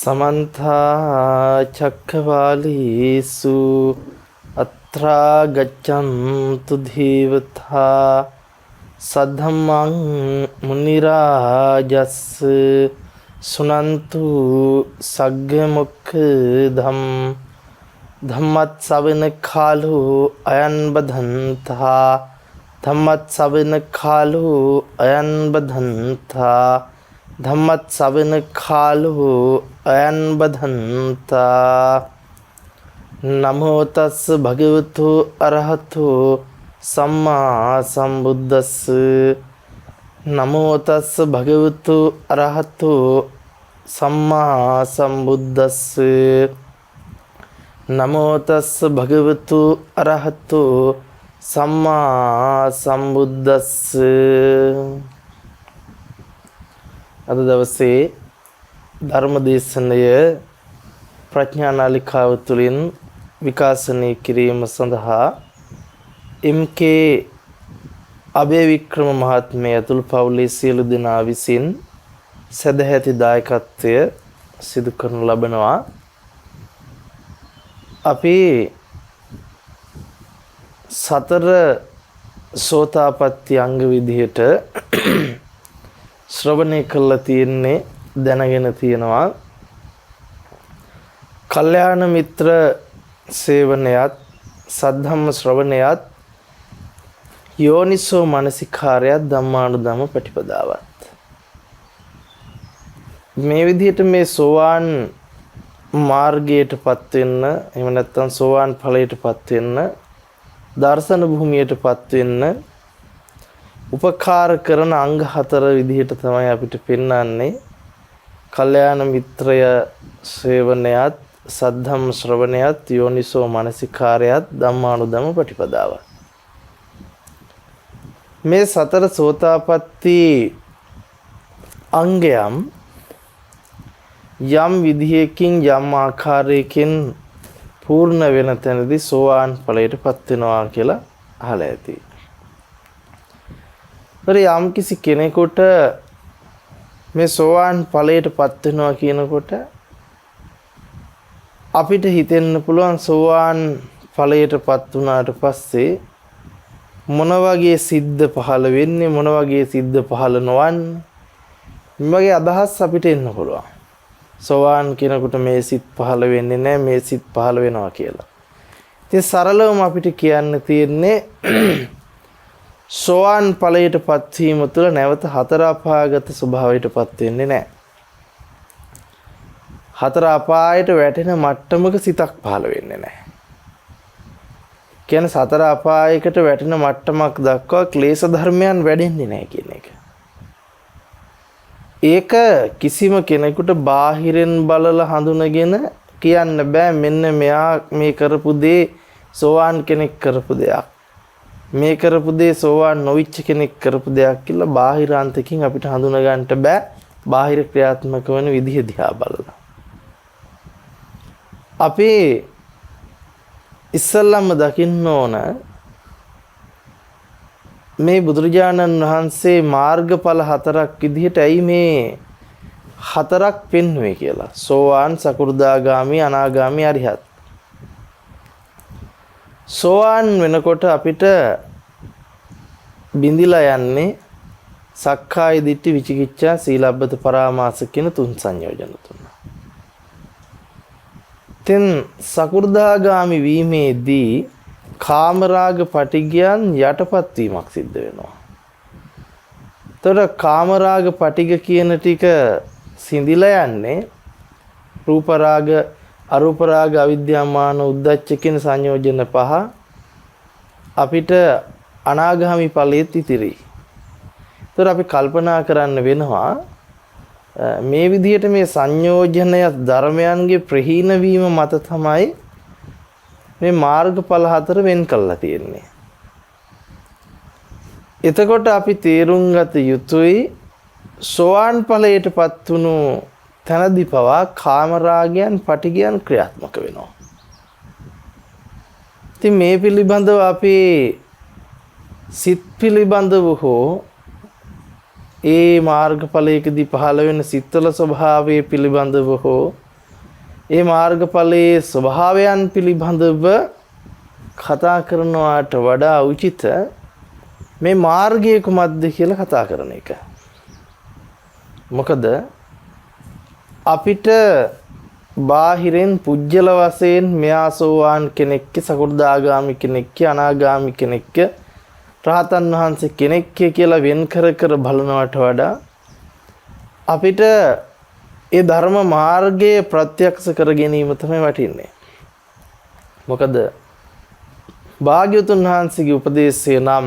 समन्ता चक्रवालेषु अत्रा गच्छन्तु धीवता सद्धम्मं मुनिराजस्स सुनन्तु सग्गमुखधं धम्मत्सवन कालो अयन बधन्ता धम्मत्सवन कालो अयन बधन्ता धम्मत्सवन कालो अयन बधन्ता नमो तस् भगवतो अरहतो सम्मा संबुद्दस्स नमो तस् भगवतो अरहतो सम्मा संबुद्दस्स नमो तस् भगवतो अरहतो सम्मा संबुद्दस्स අද දවසේ ධර්ම දේශනය ප්‍රඥා නාලිකාව තුළින් විකාශනය කිරීම සඳහා එම්.කේ. අබේවික්‍රම මහත්මයා ඇතුළු පවුලේ සියලු දෙනා විසින් සදැහැති දායකත්වය සිදු කරනු ලබනවා. අපි සතර සෝතාපට්ටි අංග විදිහට ශ්‍රවණය කළා තියෙන්නේ දැනගෙන තියෙනවා. කල්යාණ මිත්‍ර සේවනයත් සද්ධම්ම ශ්‍රවණයත් යෝනිසෝ මනසිකාරයත් ධම්මානුධම්ම ප්‍රතිපදාවත්. මේ විදිහට මේ සෝවාන් මාර්ගයටපත් වෙන්න එහෙම නැත්නම් සෝවාන් ඵලයටපත් වෙන්න දර්ශන භූමියටපත් වෙන්න උපකාර කරන අංග 4 විදිහට තමයි අපිට පෙන්වන්නේ. කල්යාණ මිත්‍රය සේවනයත් සද්ධම්ම ශ්‍රවණයත් යෝනිසෝ මනසිකාරයත් ධම්මානුධම්ම ප්‍රතිපදාව. මේ සතර සෝතාපට්ටි අංගයම් යම් විදිහකින් යම් ආකාරයකින් පූර්ණ වෙන තැනදී සෝවාන් ඵලයටපත් වෙනවා කියලා අහලා ඇති. යම් කිසි කෙනෙකුට මේ සෝවාන් ඵලයටපත් වෙනවා කියනකොට අපිට හිතෙන්න පුළුවන් සෝවාන් ඵලයටපත් වුණාට පස්සේ මොන වගේ සිද්ධ පහළ වෙන්නේ මොන වගේ සිද්ධ පහළ නොවන්නේ මේ වගේ අදහස් අපිට එන්න පුළුවන්. සෝවාන් කෙනෙකුට මේ සිත් පහළ වෙන්නේ නැහැ මේ සිත් පහළ වෙනවා කියලා. ඉතින් සරලවම අපිට කියන්න තියෙන්නේ සෝවාන් ඵලයටපත් වීම තුළ නැවත හතර අපාගත ස්වභාවයටපත් වෙන්නේ නැහැ. හතර අපායට වැටෙන මට්ටමක සිතක් පහළ වෙන්නේ නැහැ. කියන්නේ සතර අපායකට වැටෙන මට්ටමක් දක්වා ක්ලේශ ධර්මයන් වැඩෙන්නේ නැහැ කියන එක. ඒක කිසිම කෙනෙකුට බාහිරෙන් බලලා හඳුනගෙන කියන්න බෑ මෙන්න මෙයා මේ කරපු දේ සෝවාන් කෙනෙක් කරපු දෙයක්. මේ කරපු දේ සෝවාන් නොවිච්ච කෙනෙක් කරපු දෙයක් කියලා බාහිරාන්තකින් අපිට හඳුනා ගන්නට බෑ. බාහිර ක්‍රියාත්මක වෙන විදිහ දිහා බලලා. අපි ඉස්සල්ලාම දකින්න ඕන මේ බුදුරජාණන් වහන්සේ මාර්ගඵල 4ක් විදිහට ඇයි මේ 4ක් පෙන්වුවේ කියලා. සෝවාන්, සකු르දාගාමි, අනාගාමි, අරිහත්. සෝවාන් වෙනකොට අපිට බිඳිලා යන්නේ සක්කාය දිට්ඨි, විචිකිච්ඡා, සීලබ්බත පරාමාස කියන 3 සංයෝජන තුන. තෙන් සකු르දාගාමි වීමේදී කාමරාග පටිගයන් යටපත් වීමක් සිද්ධ වෙනවා. එතකොට කාමරාග පටිග කියන ටික සිඳිලා යන්නේ රූප රාග, අරූප රාග, අවිද්‍යාමාන, උද්ධච්ච කියන සංයෝජන 5 අපිට අනාගාමි ඵලෙත් ඉතිරි. එතකොට අපි කල්පනා කරන්න වෙනවා මේ විදිහට මේ සංයෝජනය ධර්මයන්ගේ ප්‍රහීන වීම මත තමයි මේ මාර්ගඵල 4 වෙන් කළා තියෙන්නේ. එතකොට අපි තේරුම් ගත යුතුයි සෝවාන් ඵලයටපත් වුණු තනදී පවා කාමරාගයන් පටිගයන් ක්‍රියාත්මක වෙනවා. ඉතින් මේ පිළිබඳව අපි සිත් පිළිබඳව හෝ ඒ මාර්ගඵලයකදී පහළ වෙන සිත්වල ස්වභාවය පිළිබඳව හෝ ඒ මාර්ගඵලයේ ස්වභාවයන් පිළිබඳව කතා කරනවාට වඩා උචිත මේ මාර්ගය කුමක්ද කියලා කතා කරන එක. මොකද අපිට බාහිරෙන් පුජ්‍යල වශයෙන් මෙයා සෝවාන් කෙනෙක්ක, සකෘදාගාමි කෙනෙක්ක, අනාගාමි කෙනෙක්ක, රහතන් වහන්සේ කෙනෙක්ක කියලා වෙන් කර කර බලනවට වඩා අපිට ඒ ධර්ම මාර්ගයේ ප්‍රත්‍යක්ෂ කර ගැනීම තමයි වටින්නේ. මොකද භාග්‍යවතුන් වහන්සේගේ උපදේශය නම්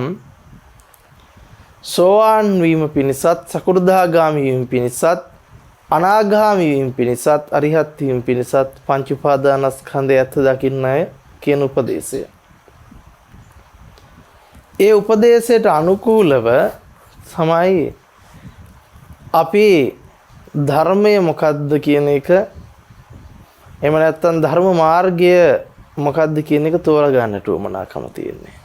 සෝවාන් වීම පිණිසත්, සකෘදාගාමි වීම පිණිසත්, අනාගාමි වීම පිණිසත්, අරිහත් වීම පිණිසත් පංච උපාදානස්කන්ධය ඇත්ත දකින්නයි කියන උපදේශය. ඒ උපදේශයට අනුකූලව තමයි අපි ධර්මය මොකද්ද කියන එක, එහෙම නැත්නම් ධර්ම මාර්ගය මොකද්ද කියන එක තෝරගන්නට උවමනාකම තියෙන්නේ.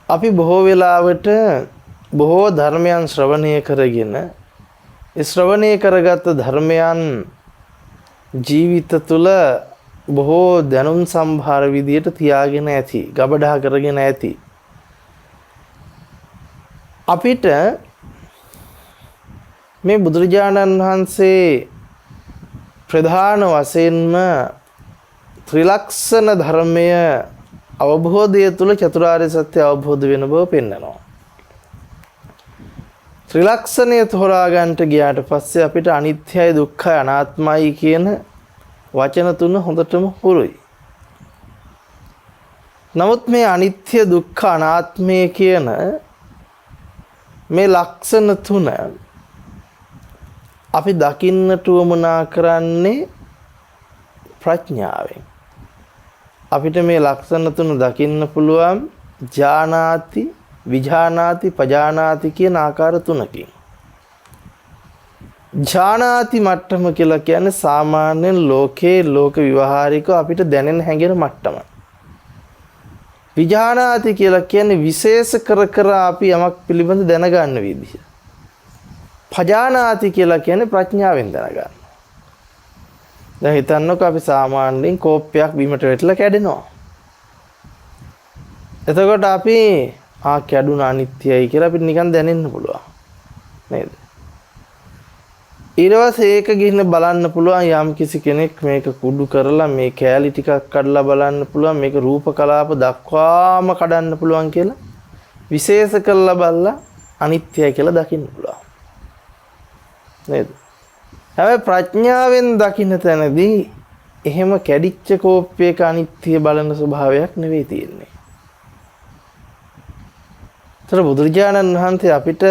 අපි බොහෝ වෙලාවට බොහෝ ධර්මයන් ශ්‍රවණය කරගෙන ඒ ශ්‍රවණය කරගත් ධර්මයන් ජීවිත තුළ බොහෝ දැනුම් සම්භාර විදියට තියාගෙන ඇති, ගබඩා කරගෙන ඇති. අපිට මේ බුදුරජාණන් වහන්සේ ප්‍රධාන වශයෙන්ම ත්‍රිලක්ෂණ ධර්මය අවබෝධය තුළ චතුරාර්ය සත්‍ය අවබෝධ වෙන බව පෙන්වනවා. ත්‍රිලක්ෂණය තෝරා ගන්නට ගියාට පස්සේ අපිට අනිත්‍යයි, දුක්ඛයි, අනාත්මයි කියන වචන තුන හොඳටම හුරුයි. නමුත් මේ අනිත්‍ය, දුක්ඛ, අනාත්මය කියන මේ ලක්ෂණ තුන අපි දකින්නට උවමනා කරන්නේ ප්‍රඥාවෙන්. අපිට මේ ලක්ෂණ තුන දකින්න පුළුවන් ඥානාති, විඥානාති, පජානාති කියන ආකාර තුනකින්. ඥානාති මට්ටම කියලා කියන්නේ සාමාන්‍යයෙන් ලෝකේ ලෝක විවහාරිකව අපිට දැනෙන හැඟෙන මට්ටම. විඥානාති කියලා කියන්නේ විශේෂ කර කර අපි යමක් පිළිබඳ දැනගන්න විදිහ. පජානාති කියලා කියන්නේ ප්‍රඥාවෙන් දැනගන්න. දැන් හිතන්නකෝ අපි සාමාන්‍යයෙන් කෝප්පයක් බිමට වැටලා කැඩෙනවා. එතකොට අපි කැඩුන අනිත්‍යයි කියලා අපිට නිකන් දැනෙන්න පුළුවන්. නේද? ඊට පස්සේ ඒක ගිහින් බලන්න පුළුවන් යම් කිසි කෙනෙක් මේක කුඩු කරලා මේ කෑලි ටිකක් කඩලා බලන්න පුළුවන්, මේක රූප කලාප දක්වාම කඩන්න පුළුවන් කියලා විශේෂ කරලා බලලා අනිත්‍යයි කියලා දකින්න පුළුවන්. නේද? හැබැයි ප්‍රඥාවෙන් දකින්න තැනදී එහෙම කැඩිච්ච කෝප්පයක අනිත්‍ය බලන ස්වභාවයක් නෙවෙයි තියෙන්නේ. ඒතර බුදුරජාණන් වහන්සේ අපිට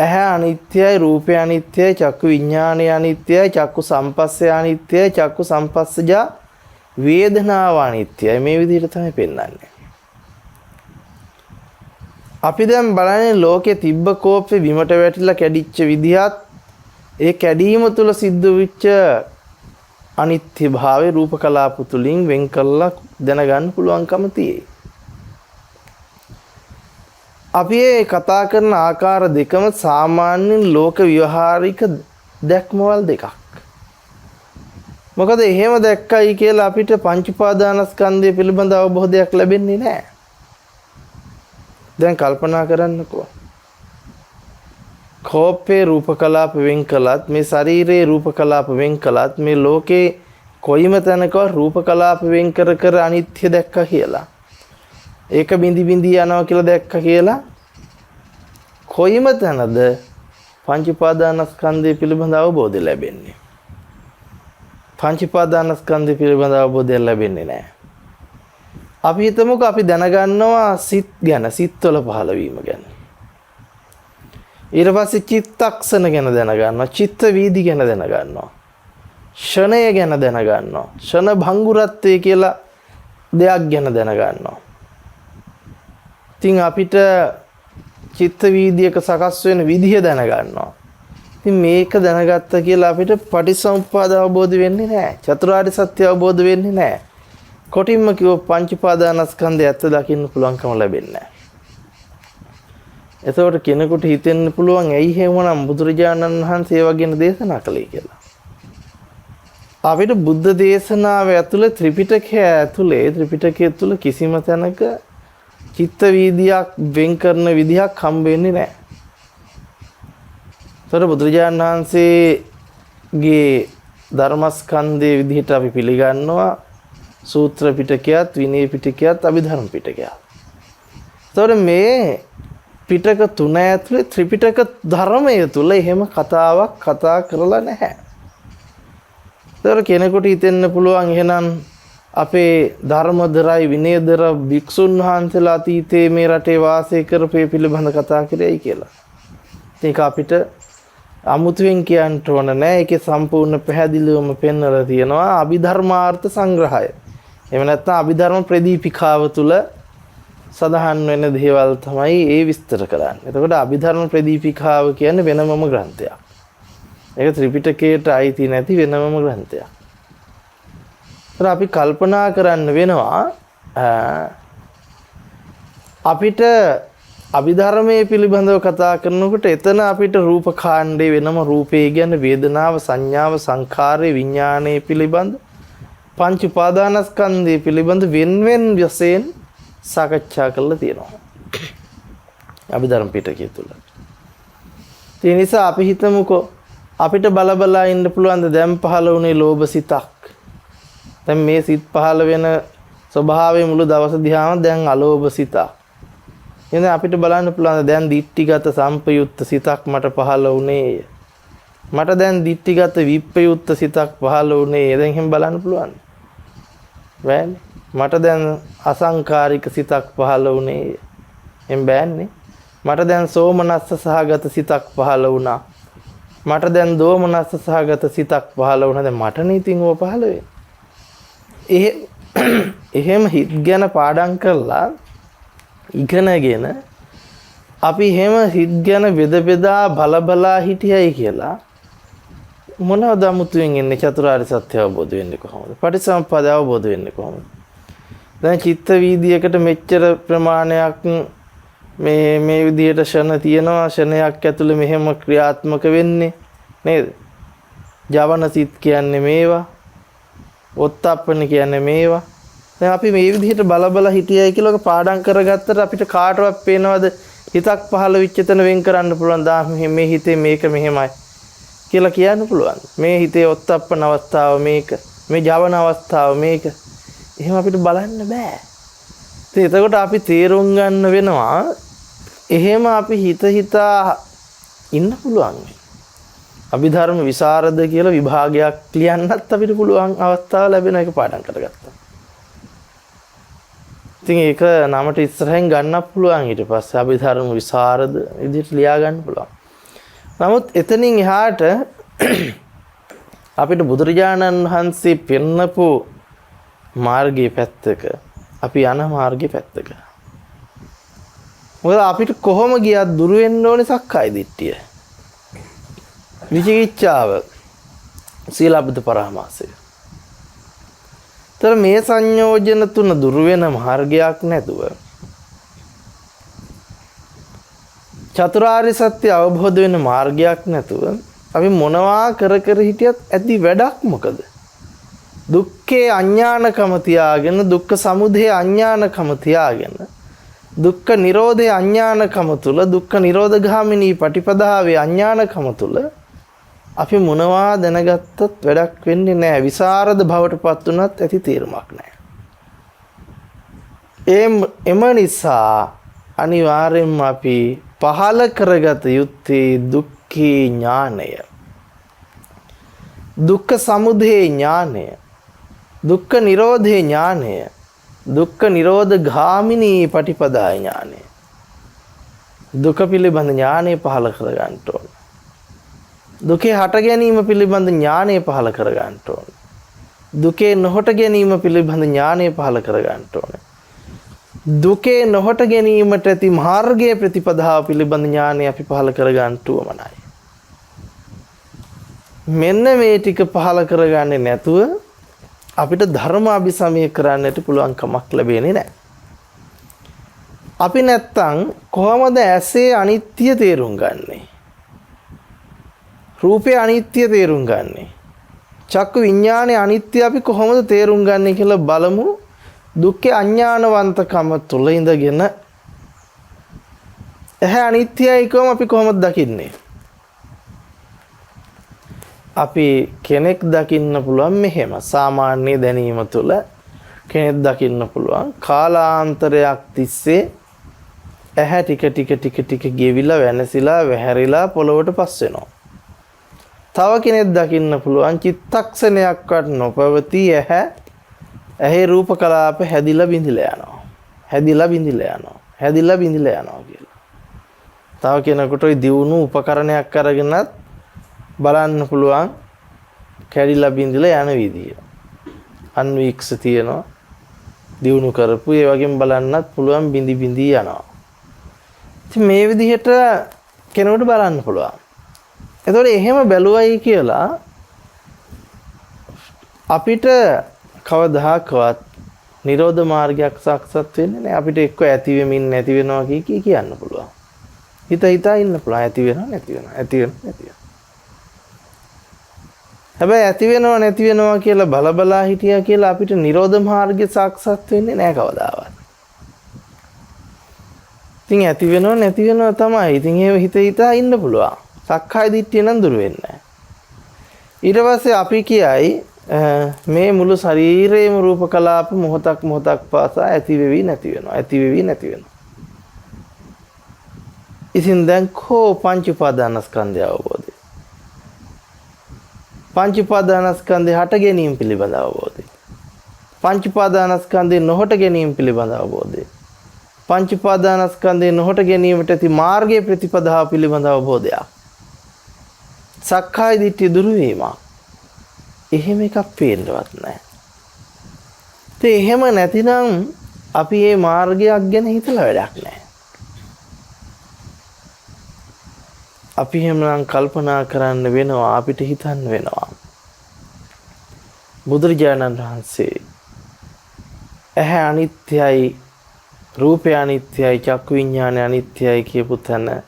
ඇහැ අනිත්‍යයි, රූපය අනිත්‍යයි, චක්කු විඥානය අනිත්‍යයි, චක්කු සම්පස්සය අනිත්‍යයි, චක්කු සම්පස්සජා වේදනාව අනිත්‍යයි මේ විදිහට තමයි පෙන්වන්නේ. අපි දැන් බලන්නේ ලෝකේ තිබ්බ කෝප්පේ බිමට වැටිලා කැඩිච්ච විදිහත්, ඒ කැඩීම තුල සිද්ධ වෙච්ච අනිත්‍ය භාවය රූප කලාප තුලින් වෙන් කළා දැනගන්න පුළුවන්කම තියෙයි. අපි මේ කතා කරන ආකාර දෙකම සාමාන්‍යයෙන් ලෝක ව්‍යවහාරික දැක්මවල දෙකක්. මොකද එහෙම දැක්කයි කියලා අපිට පංච උපාදානස්කන්ධය පිළිබඳ අවබෝධයක් ලැබෙන්නේ නැහැ. දැන් කල්පනා කරන්නකෝ. කෝපේ රූප කලාප වෙන් කළත්, මේ ශරීරයේ රූප කලාප වෙන් කළත්, මේ ලෝකේ කොයිම තැනක රූප කලාප වෙන් කර කර අනිත්‍ය දැක්කා කියලා, ඒක බිඳි බිඳි යනවා කියලා දැක්කා කියලා කොයිම තැනද පංච උපාදානස්කන්ධය පිළිබඳ අවබෝධය ලැබෙන්නේ? පංච උපාදානස්කන්ධය පිළිබඳ අවබෝධය ලැබෙන්නේ නැහැ. අපි හිතමුකෝ අපි දැනගන්නවා සිත් ගැන, සිත්වල පහළ වීම ගැන. ඊට පස්සේ චිත්තක්ෂණ ගැන දැනගන්නවා, චිත්ත වීදි ගැන දැනගන්නවා, ෂණය ගැන දැනගන්නවා, ෂණ භංගුරත්වය කියලා දෙයක් ගැන දැනගන්නවා. ඉතින් අපිට චිත්ත වීදියක සකස් වෙන විදිය දැනගන්නවා. ඉතින් මේක දැනගත්ත කියලා අපිට පටිච්චසමුප්පාද අවබෝධ වෙන්නේ නැහැ. චතුරාර්ය සත්‍ය අවබෝධ වෙන්නේ නැහැ. කොටින්ම කිව්ව පංච උපාදානස්කන්ධය ඇත්ත දකින්න පුළුවන්කම ලැබෙන්නේ නැහැ. එතකොට කෙනෙකුට හිතෙන්න පුළුවන් ඇයි එහෙමනම් බුදුරජාණන් වහන්සේ ඒ වගේ දේශනා කළේ කියලා. අපිට බුද්ධ දේශනාව ඇතුළේ ත්‍රිපිටකය ඇතුළේ කිසිම තැනක චිත්ත වීදියක් වෙන් කරන විදිහක් හම්බ වෙන්නේ නැහැ. ඒතර බුදුරජාණන් වහන්සේගේ ධර්මස්කන්ධයේ විදිහට අපි පිළිගන්නවා සූත්‍ර පිටකයත් විනය පිටකයත් අභිධර්ම පිටකයත්. ඒතර මේ පිටක තුන ඇතුලේ ත්‍රිපිටක ධර්මය තුල එහෙම කතාවක් කතා කරලා නැහැ. ඒතර කෙනෙකුට හිතෙන්න පුළුවන් එහෙනම් අපේ ධර්මදරයි විනයදර භික්ෂුන් වහන්සේලා අතීතයේ මේ රටේ වාසය කරපේ පිළිබඳ කතා කරේයි කියලා. ඒක අපිට අමුතුවෙන් කියන්න ඕන නෑ. ඒකේ සම්පූර්ණ පැහැදිලිවම පෙන්වලා තියෙනවා අභිධර්මාර්ථ සංග්‍රහය. එහෙම නැත්නම් අභිධර්ම ප්‍රදීපිකාව තුල සඳහන් වෙන දේවල් තමයි ඒ විස්තර කරන්නේ. එතකොට අභිධර්ම ප්‍රදීපිකාව කියන්නේ වෙනමම ග්‍රන්ථයක්. ඒක ත්‍රිපිටකයට අයිති නැති වෙනමම ග්‍රන්ථයක්. ඒත් අපි කල්පනා කරන්න වෙනවා අපිට අභිධර්මයේ පිළිබඳව කතා කරනකොට එතන අපිට රූප කාණ්ඩේ වෙනම රූපේ ගැන වේදනාව සංඥාව සංඛාරය විඥානයේ පිළිබඳ පංච උපාදානස්කන්ධය පිළිබඳ වෙන්වෙන් වශයෙන් සාකච්ඡා කරලා තියෙනවා අභිධර්ම පිටකය තුල. ඒ නිසා අපි හිතමුකෝ අපිට බලබලා ඉන්න පුළුවන් දැන් පහළ වුණේ ලෝභ සිතක්. දැන් මේ සිත් පහළ වෙන ස්වභාවයේ මුළු දවස දිහාම දැන් අලෝභ සිතක්. එහෙනම් අපිට බලන්න පුළුවන් දැන් දිට්ඨිගත සම්පයුක්ත සිතක් මට පහළ වුණේ. මට දැන් දිට්ඨිගත විප්පයුක්ත සිතක් පහළ වුණේ. දැන් එහෙම බලන්න පුළුවන්. බෑනේ. මට දැන් අසංකාරික සිතක් පහළ වුණේ. එහෙම බෑනේ. මට දැන් සෝමනස්ස සහගත සිතක් පහළ වුණා. මට දැන් දෝමනස්ස සහගත සිතක් පහළ වුණා. දැන් මට නීතින් ඕව පහළ වෙන්නේ. එහෙම හිත ගැන පාඩම් කරලා ඉගෙනගෙන අපි හැම හිත් ගැන බෙදා බලා හිටියයි කියලා මොනවද අමුතුවෙන් එන්නේ චතුරාර්ය සත්‍ය අවබෝධ වෙන්නේ කොහොමද? පටිච්චසමුප්පාද අවබෝධ වෙන්නේ කොහොමද? දැන් චිත්ත වීදියේකට මෙච්චර ප්‍රමාණයක් මේ විදිහට ෂණ තියෙනවා ෂණයක් ඇතුළේ මෙහෙම ක්‍රියාත්මක වෙන්නේ නේද? ජවන සිත් කියන්නේ මේවා. ඔත්තප්පන කියන්නේ මේවා. දැන් අපි මේ විදිහට බල හිටියයි කියලා පාඩම් කරගත්තට අපිට කාටවත් පේනවද හිතක් පහළ වෙච්ච තැන වෙන් කරන්න පුළුවන් දා මේ හිතේ මේක මෙහෙමයි කියලා කියන්න පුළුවන්. මේ හිතේ ඔත්තප්පන අවස්ථාව මේක. මේ ජවන අවස්ථාව මේක. එහෙම අපිට බලන්න බෑ. එතකොට අපි තේරුම් ගන්න වෙනවා එහෙම අපි හිතා ඉන්න පුළුවන්. අභිධර්ම විසරද කියලා විභාගයක් ලියන්නත් අපිට පුළුවන් අවස්ථාව ලැබෙන එක පාඩම් කරගත්තා. ඉතින් ඒක නමට ඉස්සරහින් ගන්නත් පුළුවන් ඊට පස්සේ අභිධර්ම විසරද විදිහට ලියා ගන්න පුළුවන්. නමුත් එතනින් එහාට අපිට බුදුරජාණන් වහන්සේ පෙන්නපු මාර්ගයේ පැත්තක අපි යන මාර්ගයේ පැත්තක. මොකද අපිට කොහොම ගියත් දුරු වෙන්න ඕනේ සක්කාය දිට්ඨිය. විචිකිච්ඡාව සීලබ්බත පරාමාසය. තර මේ සංයෝජන තුන දුරු වෙන මාර්ගයක් නැතුව චතුරාර්ය සත්‍ය අවබෝධ වෙන මාර්ගයක් නැතුව අපි මොනවා කර හිටියත් ඇති වැඩක් මොකද? දුක්ඛේ අඥානකම තියාගෙන දුක්ඛ සමුදය අඥානකම තියාගෙන දුක්ඛ නිරෝධේ අඥානකම තුල දුක්ඛ නිරෝධගාමිනී පටිපදාවේ අඥානකම තුල අපි මොනවා දැනගත්තත් වැඩක් වෙන්නේ නැහැ. විසරද භවටපත් උනත් ඇති තීරමක් නැහැ. එම නිසා අනිවාර්යෙන්ම අපි පහල කරගත යුත්තේ දුක්ඛේ ඥානය. දුක්ඛ සමුදය ඥානය. දුක්ඛ නිරෝධේ ඥානය. දුක්ඛ නිරෝධ ගාමිනී පටිපදා ඥානය. දුක පිළිබඳ ඥානය පහල කර ගන්න ඕන. දුකේ හට ගැනීම පිළිබඳ ඥානය පහල කර ගන්න ඕන. දුකේ නොහට ගැනීම පිළිබඳ ඥානය පහල කර ගන්න ඕන. දුකේ නොහට ගැනීමට ඇති මාර්ගයේ ප්‍රතිපදාව පිළිබඳ ඥානය අපි පහල කර ගන්න උවමනයි. මෙන්න මේ ටික පහල කරගන්නේ නැතුව අපිට ධර්ම අභිසමය කරන්නට පුළුවන් කමක් ලැබෙන්නේ නැහැ. අපි නැත්තම් කොහොමද ඇසේ අනිත්‍ය තේරුම් ගන්නෙ? රූපේ අනිත්‍ය තේරුම් ගන්නෙ? චක්කු විඥානේ අනිත්‍ය අපි කොහොමද තේරුම් ගන්නෙ කියලා බලමු. දුක්ඛේ අඥානවන්තකම තුල ඉඳගෙන ඇහැ අනිත්‍යයි කියවම අපි කොහොමද දකින්නේ? අපි කෙනෙක් දකින්න පුළුවන් මෙහෙම සාමාන්‍ය දැනීම තුළ කෙනෙක් දකින්න පුළුවන් කාලාන්තරයක් තිස්සේ ඇහැ ටික ගෙවිලා වෙනසිලා වැහැරිලා පොළොවට පස් වෙනවා. තව කෙනෙක් දකින්න පුළුවන් චිත්තක්ෂණයක්වත් නොපවතී ඇහි රූප කලාප හැදිලා බිඳිලා යනවා කියලා. තව කෙනෙකුට ওই දියුණු උපකරණයක් අරගෙනත් බලන්න පුළුවන් කැඩිලා බිඳිලා යන විදිය. අන්වීක්ෂ තියෙනවා. දියුණු කරපු ඒ වගේම බලන්නත් පුළුවන් බිඳි යනවා. ඉතින් මේ විදිහට කෙනෙකුට බලන්න පුළුවන්. එතකොට එහෙම බැලුවයි කියලා අපිට කවදාකවත් නිරෝධ මාර්ගයක් සාක්ෂාත් වෙන්නේ නැහැ. අපිට එක්ක ඇති වෙමින් නැති වෙනවා කියන්න පුළුවන්. හිතා ඉන්න පුළුවන් ඇති වෙනවා නැති වෙනවා. හැබැයි ඇති වෙනවා නැති වෙනවා කියලා බලා හිටියා කියලා අපිට නිරෝධ මාර්ගය සාක්ෂාත් වෙන්නේ නැහැ කවදාවත්. ඉතින් ඇති වෙනවා නැති වෙනවා තමයි. ඉතින් ඒව හිතා ඉන්න පුළුවන්. සක්කාය දිට්ඨිය නම් දුර වෙන්නේ නැහැ. ඊට පස්සේ අපි කියයි මේ මුළු ශරීරයේම රූප කලාප මොහොතක් පාසා ඇති වෙවි නැති වෙනවා. ඉතින් දැන් කෝ පංච උපාදානස්කන්ධය අවබෝධය. පංච උපාදානස්කන්ධය හට ගැනීම පිළිබඳ අවබෝධය. පංච උපාදානස්කන්ධය නොහට ගැනීම පිළිබඳ අවබෝධය. පංච උපාදානස්කන්ධය නොහට ගැනීමට ඇති මාර්ගයේ ප්‍රතිපදාව පිළිබඳ අවබෝධයක්. සක්කාය දිට්ඨිය දුරු වීමක්. එහෙම එකක් පේන්නවත් නැහැ. ඒ එහෙම නැතිනම් අපි මේ මාර්ගයක් ගැන හිතලා වැඩක් නැහැ. අපි එහෙමනම් කල්පනා කරන්න වෙනවා, අපිට හිතන්න වෙනවා. බුදුරජාණන් වහන්සේ ඇහැ අනිත්‍යයි, රූපය අනිත්‍යයි, චක්කු විඥානය අනිත්‍යයි කියපු තැන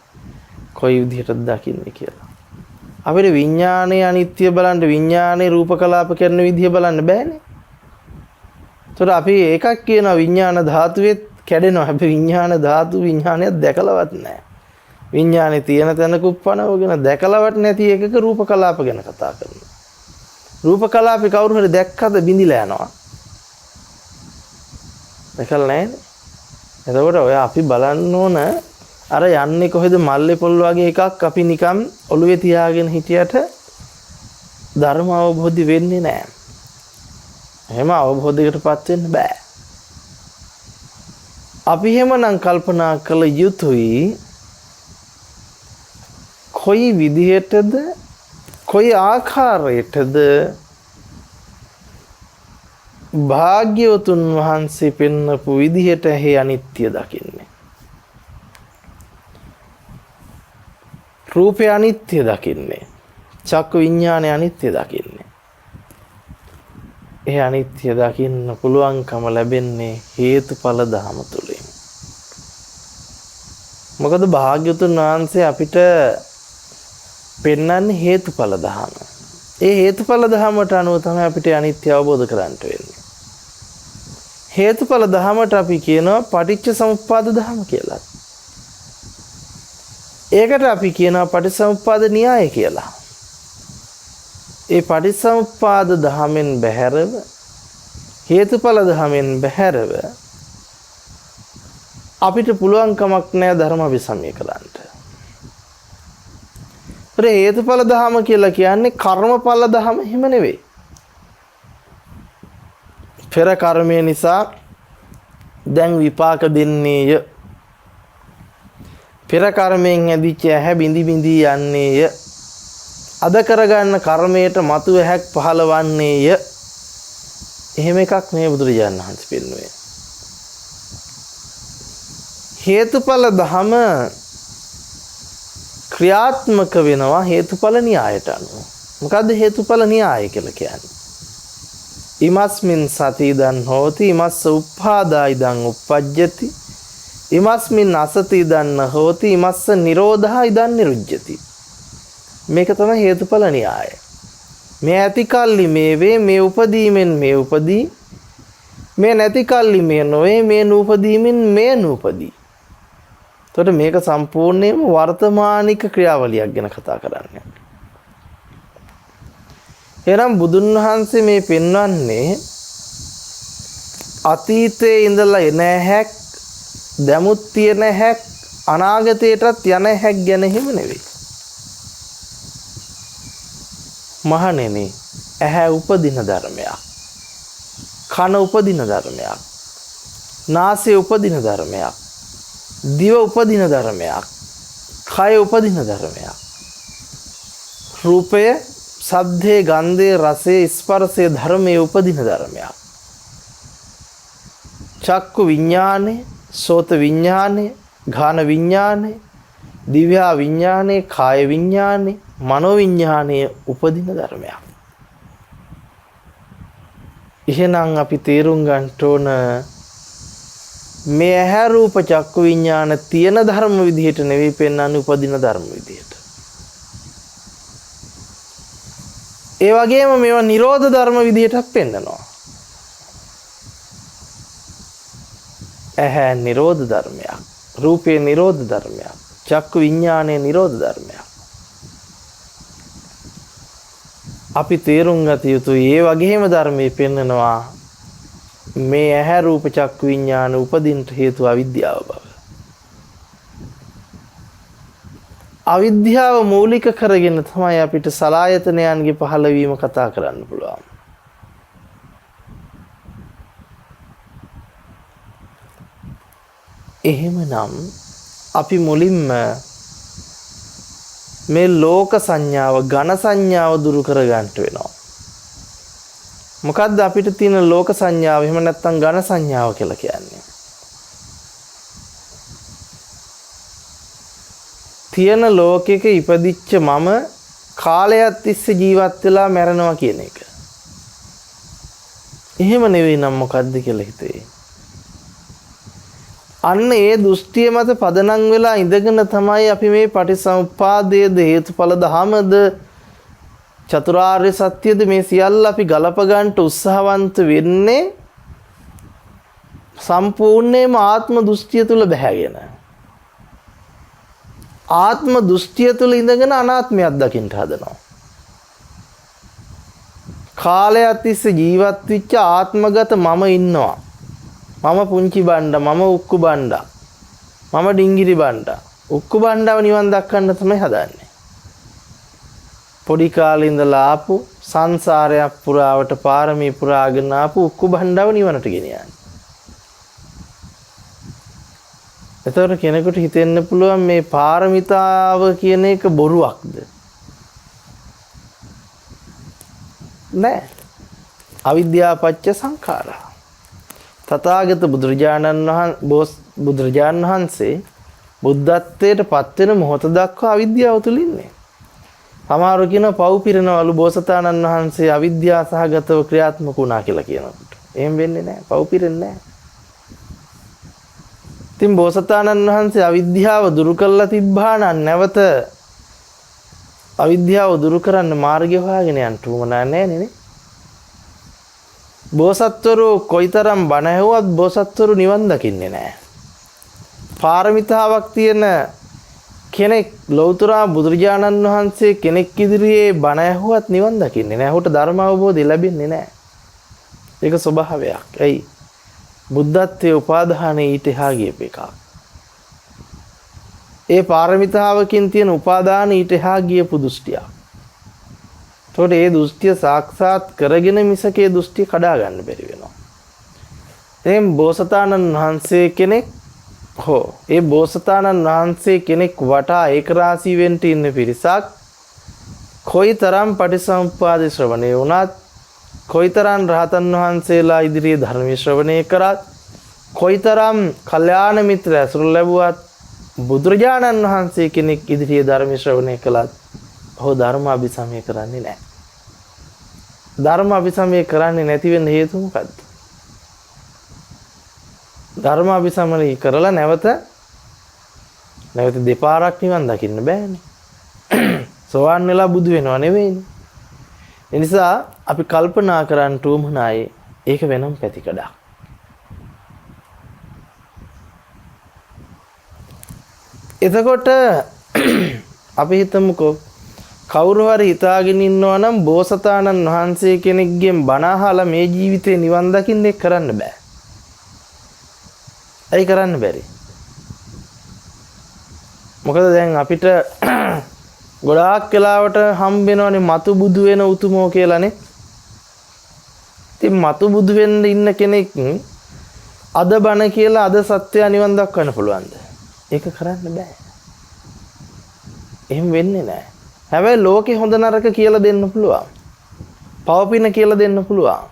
කොයි විදිහටද දකින්නේ කියලා. අපිට විඥානයේ අනිත්‍ය බලන්න, විඥානයේ රූප කලාප කරන විදිහ බලන්න බෑනේ. ඒතර අපි එකක් කියනවා විඥාන ධාතුවේ කැඩෙනවා. හැබැයි විඥාන ධාතු විඥානයක් දැකලවත් නැහැ. විඥානේ තියෙන තැනක උප්පනවගෙන දැකලවත් නැති එකක රූප කලාප ගැන කතා කරනවා. රූප කලාපේ කවුරු හරි දැක්කද බිඳිලා යනවා. දැකලා නැහැනේ. එතකොට ඔය අපි බලන්න ඕන අර යන්නේ කොහෙද මල්ලේ පොල් වගේ එකක් අපි නිකන් ඔළුවේ තියාගෙන හිටියට ධර්ම අවබෝධි වෙන්නේ නැහැ. එහෙම අවබෝධයකටපත් වෙන්න බෑ. අපි එහෙමනම් කල්පනා කළ යුතුයි කොයි විදිහටද කොයි ආකාරයටද භාග්‍යවතුන් වහන්සේ පෙන්වපු විදිහට හේ අනිත්‍ය දකින්නේ. රූපය අනිත්‍ය දකින්නේ. චක්කු විඥානය අනිත්‍ය දකින්නේ. ඒ අනිත්‍ය දකින්න පුළුවන්කම ලැබෙන්නේ හේතුඵල ධම තුලින්. මොකද භාග්‍යවතුන් වහන්සේ අපිට පෙන්වන්නේ හේතුඵල ධම. ඒ හේතුඵල ධමයට අනුව තමයි අපිට අනිත්‍ය අවබෝධ කරගන්න වෙන්නේ. හේතුඵල ධමයට අපි කියනවා පටිච්ච සමුප්පාද ධම කියලා. ඒකට අපි කියනවා පටිච්චසමුප්පාද න්‍යාය කියලා. ඒ පටිච්චසමුප්පාද ධමෙන් බැහැරව හේතුඵල ධමෙන් බැහැරව අපිට පුළුවන් කමක් නැහැ ධර්ම විසමය කරන්න. ඒ හේතුඵල ධම කියලා කියන්නේ කර්මඵල ධම හිම නෙවෙයි. පෙර කර්මය නිසා දැන් විපාක දෙන්නේය. පෙර කර්මයෙන් ඇදිච්ච ඇහැ බිඳි යන්නේය. අද කරගන්න කර්මයට මතු ඇහැක් පහළවන්නේය. එහෙම එකක් මේ බුදුරජාණන් වහන්සේ පෙන්වුවේ. හේතුඵල ධම ක්‍රියාත්මක වෙනවා හේතුඵල න්‍යායට අනුව. මොකද්ද හේතුඵල න්‍යාය කියලා කියන්නේ? ඉමස්මින් සති ඉදන් හෝති ඉමස්ස උප්පාදා ඉදන් උප්පජ්ජති ඉමස්මින් අසති ඉදන්න හෝති ඉමස්ස නිරෝධා ඉදන් නිරුජ්ජති. මේක තමයි හේතුඵල න්‍යාය. මේ ඇති කල්ලි මේ වේ, මේ උපදීමෙන් මේ උපදී, මේ නැති කල්ලි මේ නොවේ, මේ නූපදීමෙන් මේ නූපදී. එතකොට මේක සම්පූර්ණයෙන්ම වර්තමානික ක්‍රියාවලියක් ගැන කතා කරන්නේ. එනම් බුදුන් වහන්සේ මේ පෙන්වන්නේ අතීතයේ ඉඳලා එන හැක්, දැමුත් තියෙන හැක්, අනාගතයටත් යන හැක් ගැන හිම නෙවෙයි. මහණෙනි, ඇහැ උපදින ධර්මයක්, කන උපදින ධර්මයක්, නාසය උපදින ධර්මයක්, දිව උපදින ධර්මයක්, කය උපදින ධර්මයක්, රූපය, ශබ්දේ, ගන්ධේ, රසේ, ස්පර්ශයේ ධර්මයේ උපදින ධර්මයක්, චක්කු විඥානේ, සෝත විඥානේ, ඝාන විඥානේ, දිව්‍යා විඥානේ, කාය විඥානේ, මනෝ විඥානේ උපදින ධර්මයක්. එහෙනම් අපි තේරුම් ගන්න ඕන මේ ඇහැ රූප චක්කු විඥාන තියෙන ධර්ම විදිහට නෙවෙයි පෙන්වන්නේ, උපදින ධර්ම විදිහට. ඒ වගේම මේවා නිරෝධ ධර්ම විදිහටත් පෙන්නනවා. ඇහැ නිරෝධ ධර්මයක්, රූපේ නිරෝධ ධර්මයක්, චක්කු විඥානයේ නිරෝධ ධර්මයක්. අපි තේරුම් ගත යුතුයි ඒ වගේම ධර්මයේ පෙන්නනවා මේ ඇහැ රූප චක්කු විඥාන උපදින්නට හේතුව අවිද්‍යාව බව. අවිද්‍යාව මූලික කරගෙන තමයි අපිට සලායතනයන්ගේ පහළවීම කතා කරන්න පුළුවන්. එහෙමනම් අපි මුලින්ම මේ ලෝක සංඥාව, ඝන සංඥාව දුරු කර ගන්නට වෙනවා. මොකද්ද අපිට තියෙන ලෝක සංඥාව, එහෙම නැත්නම් ඝන සංඥාව කියලා කියන්නේ? තියෙන ලෝකෙක ඉපදිච්ච මම කාලයක් තිස්සේ ජීවත් වෙලා මැරෙනවා කියන එක. එහෙම නෙවෙයි නම් මොකද්ද කියලා හිතේ. අන්න ඒ දෘෂ්ටිය මත පදනම් වෙලා ඉඳගෙන තමයි අපි මේ පටිසමුප්පාදයේද හේතුඵල ධමද චතුරාර්ය සත්‍යද මේ සියල්ල අපි ගලප ගන්නට උත්සාහවන්ත වෙන්නේ සම්පූර්ණයෙන්ම ආත්ම දෘෂ්ටිය තුල බැහැගෙන. ආත්ම දෘෂ්ටිය තුල ඉඳගෙන අනාත්මයක් දකින්න හදනවා. කාලයක් තිස්සේ ජීවත් වෙච්ච ආත්මගත මම ඉන්නවා. මම පුංචි බණ්ඩා, මම උක්කු බණ්ඩා, මම ඩිංගිරි බණ්ඩා. උක්කු බණ්ඩාව නිවන් දක්වන්න තමයි හදන්නේ. පොඩි කාලේ ඉඳලා ආපු සංසාරයක් පුරාවට පාරමී පුරාගෙන ආපු උක්කු බණ්ඩාව නිවනට ගෙනියන්නේ. එතකොට කෙනෙකුට හිතෙන්න පුළුවන් මේ පාරමිතාව කියන එක බොරුවක්ද? නෑ. අවිද්‍යාව පත්‍ය සංඛාරා. තථාගත බුදුරජාණන් වහන්සේ බුද්ධත්වයට පත් වෙන මොහොත දක්වා අවිද්‍යාව තුල ඉන්නේ. සමහරව කියනවා පව් පිරනවලු බෝසතාණන් වහන්සේ අවිද්‍යාව සහගතව ක්‍රියාත්මක වුණා කියලා කියනකොට. එහෙම වෙන්නේ නැහැ. පව් පිරෙන්නේ නැහැ. ඉතින් බෝසතාණන් වහන්සේ අවිද්‍යාව දුරු කළා තිබ්බා නම් නැවත අවිද්‍යාව දුරු කරන්න මාර්ගය හොයාගෙන යන්න උවමනා නැහැ නේ. බෝසත්වරු කොයිතරම් බණ ඇහුවත් බෝසත්වරු නිවන් දකින්නේ නැහැ. පාරමිතාවක් තියෙන කෙනෙක් ලෞතර බුදුරජාණන් වහන්සේ කෙනෙක් ඉදිරියේ බණ ඇහුවත් නිවන් දකින්නේ නැහැ. ඔහුට ධර්ම අවබෝධය ලැබෙන්නේ නැහැ. ඒක ස්වභාවයක්. ඇයි? බුද්ධත්වයේ උපාදානයේ ඊට එහා ගියප එකක්. ඒ පාරමිතාවකින් තියෙන උපාදාන ඊට එහා ගියපු දෘෂ්ටියක්. එතකොට ඒ දෘෂ්ටිය සාක්ෂාත් කරගෙන මිසකේ දෘෂ්ටිය කඩා ගන්න බැරි වෙනවා. එම් බෝසතාණන් වහන්සේ කෙනෙක් ඒ බෝසතාණන් වහන්සේ කෙනෙක් වටා ඒකරාශී වෙන්න ඉන්න පිරිසක් කොයිතරම් පටිසමුප්පාද ශ්‍රවණය වුණත්, කොයිතරම් රහතන් වහන්සේලා ඉදිරියේ ධර්ම ශ්‍රවණය කරත්, කොයිතරම් කල්යාණ මිත්‍ර ඇසුරු ලැබුවත්, බුදුරජාණන් වහන්සේ කෙනෙක් ඉදිරියේ ධර්ම ශ්‍රවණය කළත් ඔහු ධර්ම අභිසමය කරන්නේ නැහැ. ධර්ම අභිසමය කරන්නේ නැති වෙන්න හේතුව මොකද්ද? ධර්ම අභිසමනය කරලා නැවත දෙපාරක් නිවන් දකින්න බෑනේ. සෝවාන් වෙලා බුදු වෙනව නෙවෙයිනේ. ඒ නිසා අපි කල්පනා කරන්න උවමනායි ඒක වෙනම පැතිකඩක්. එතකොට අපි හිතමුකෝ කවුරු හරි හිතාගෙන ඉන්නවා නම් බෝසතාණන් වහන්සේ කෙනෙක්ගෙන් බණ අහලා මේ ජීවිතේ නිවන් දකින්න ඒක කරන්න බෑ. ඇයි කරන්න බැරි? මොකද දැන් අපිට ගොඩාක් වෙලාවට හම්බ වෙනවනේ මතු බුදු වෙන උතුමෝ කියලානේ. ඉතින් මතු බුදු වෙන්න ඉන්න කෙනෙක් අද බණ කියලා අද සත්‍ය නිවන් දක්වන්න පුළුවන්ද? ඒක කරන්න බෑ. එහෙම වෙන්නේ නැහැ. හැබැයි ලෝකේ හොඳ නරක කියලා දෙන්න පුළුවන්. පවපින කියලා දෙන්න පුළුවන්.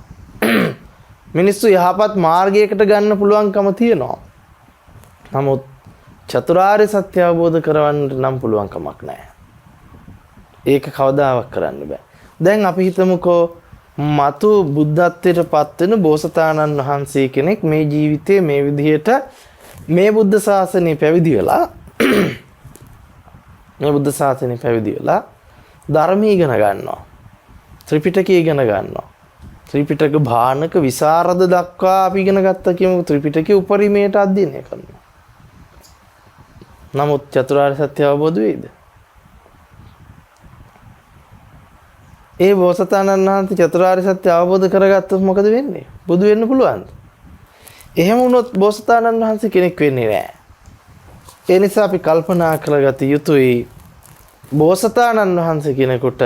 මිනිස්සු යහපත් මාර්ගයකට ගන්න පුළුවන්කම තියෙනවා. නමුත් චතුරාර්ය සත්‍ය අවබෝධ කරවන්න නම් පුළුවන් කමක් නැහැ. ඒක කවදාවත් කරන්න බෑ. දැන් අපි හිතමුකෝ මතු බුද්ධත්වයට පත් වෙන බෝසතාණන් වහන්සේ කෙනෙක් මේ ජීවිතේ මේ විදිහට මේ බුද්ධ ශාසනය පැවිදි වෙලා ධර්ම ඉගෙන ගන්නවා. ත්‍රිපිටකය ඉගෙන ගන්නවා. ත්‍රිපිටක භාණක විසරද දක්වා අපි ඉගෙන ගත්තා කියමු. ත්‍රිපිටකයේ උපරිමයට අධ්‍යයනය කරනවා. නමුත් චතුරාර්ය සත්‍ය අවබෝධ වෙයිද? ඒ බෝසතාණන් වහන්සේ චතුරාර්ය සත්‍ය අවබෝධ කරගත්තොත් මොකද වෙන්නේ? බුදු වෙන්න පුළුවන්ද? එහෙම වුණොත් බෝසතාණන් වහන්සේ කෙනෙක් වෙන්නේ නැහැ. ඒ නිසා අපි කල්පනා කරගත යුතුයි බෝසතාණන් වහන්සේ කෙනෙකුට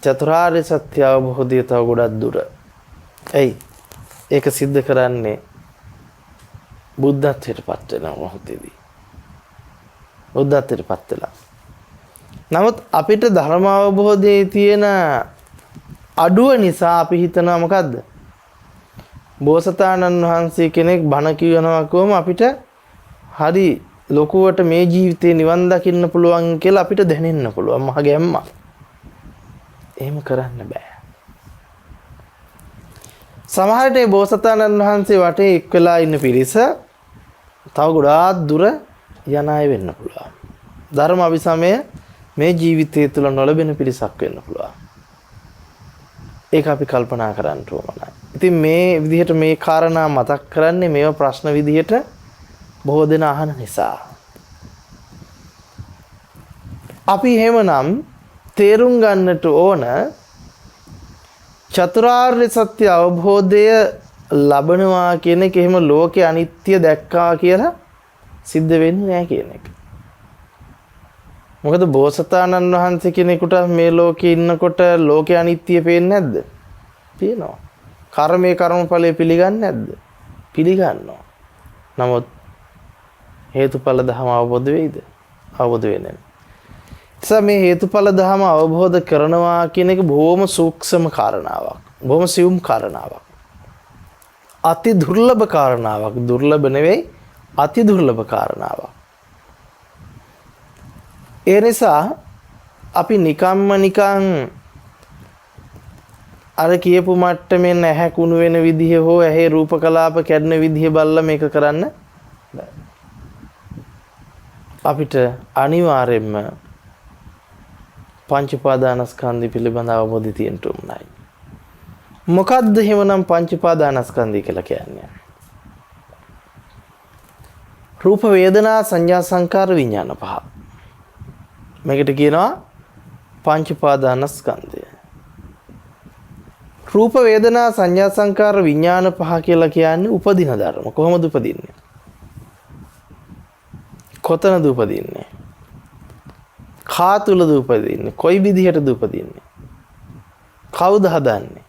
චතුරාර්ය සත්‍ය අවබෝධය තව ගොඩක් දුර. එයි ඒක सिद्ध කරන්නේ බුද්ධත්වයට පත් වෙන මොහොතේදී. බුද්ධත්වයට පත් වෙලා. නමුත් අපිට ධර්ම අවබෝධයේ තියෙන අඩුව නිසා අපි හිතනවා මොකද්ද? බෝසතාණන් වහන්සේ කෙනෙක් බණ කියනවා කොහොම අපිට හරි ලොකුවට මේ ජීවිතේ නිවන් දකින්න පුළුවන් කියලා අපිට දැනෙන්න පුළුවන් මහ ගැම්මක්. එහෙම කරන්න බෑ. සමහරට මේ බෝසතාණන් වහන්සේ වටේ එක් වෙලා ඉන්න පිරිස තව ගොඩාක් දුර යන අය වෙන්න පුළුවන්. ධර්ම අභිසමය මේ ජීවිතය තුළ නොලැබෙන පිරිසක් වෙන්න පුළුවන්. ඒක අපි කල්පනා කරන්න ඕනයි. ඉතින් මේ විදිහට මේ කාරණා මතක් කරන්නේ මේව ප්‍රශ්න විදිහට බොහෝ දෙනා අහන නිසා. අපි එහෙමනම් තේරුම් ගන්නට ඕන චතුරාර්ය සත්‍ය අවබෝධය ලබනවා කියන එක එහෙම ලෝකේ අනිත්‍ය දැක්කා කියලා සිද්ධ වෙන්නේ නැහැ කියන එක. මොකද බෝසතාණන් වහන්සේ කෙනෙකුට මේ ලෝකේ ඉන්නකොට ලෝකේ අනිත්‍ය පේන්නේ නැද්ද? පේනවා. කර්මයේ කර්මඵලයේ පිළිගන්නේ නැද්ද? පිළිගන්නවා. නමුත් හේතුඵල ධම අවබෝධ වෙයිද? අවබෝධ වෙන්නේ නැහැ. මේ හේතුඵල ධම අවබෝධ කරනවා කියන එක බොහොම සූක්ෂම කාරණාවක්. බොහොම සියුම් කාරණාවක්. අති දුර්ලභ කාරණාවක්. දුර්ලභ නෙවෙයි අති දුර්ලභ කාරණාවක්. ඒ නිසා අපි නිකන් අර කියපු මට්ටමේ නැහැ කුණු වෙන විදිහ හෝ ඇහි රූප කලාප කැඩෙන විදිහ බලලා මේක කරන්න බෑ. අපිට අනිවාර්යයෙන්ම පංච උපාදානස්කන්ධය පිළිබඳ අවබෝධය තියෙන්න ඕනයි. මොකද්ද එහෙමනම් පංච උපාදානස්කන්ධය කියලා කියන්නේ? රූප වේදනා සංඥා සංකාර විඥාන පහ. මේකට කියනවා පංච උපාදානස්කන්ධය. රූප වේදනා සංඥා සංකාර විඥාන පහ කියලා කියන්නේ උපදින ධර්ම. කොහොමද උපදින්නේ? කොතනද උපදින්නේ? කා තුලද උපදින්නේ? කොයි විදිහටද උපදින්නේ? කවුද හදන්නේ?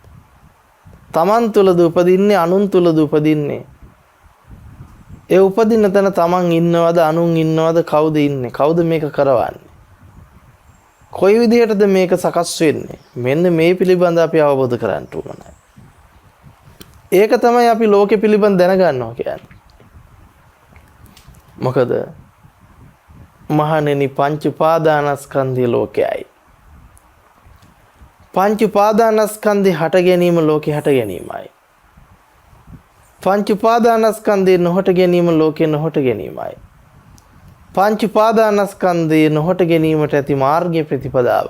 තමන් තුලද උපදින්නේ? අනුන් තුලද උපදින්නේ? ඒ උපදින තැන තමන් ඉන්නවද? අනුන් ඉන්නවද? කවුද ඉන්නේ? කවුද මේක කරවන්නේ? කොයි විදිහටද මේක සකස් වෙන්නේ? මෙන්න මේ පිළිබඳ අපි අවබෝධ කරගන්න ඕනයි. ඒක තමයි අපි ලෝකෙ පිළිබඳ දැනගන්නවා කියන්නේ. මොකද මහණෙනි පංච උපාදානස්කන්ධය ලෝකයයි. පංච උපාදානස්කන්ධය හට ගැනීම ලෝකේ හට ගැනීමයි. පංච උපාදානස්කන්ධය නොහොට ගැනීම ලෝකේ නොහොට ගැනීමයි. පංච උපාදානස්කන්ධය නොහොට ගැනීමට ඇති මාර්ගයේ ප්‍රතිපදාව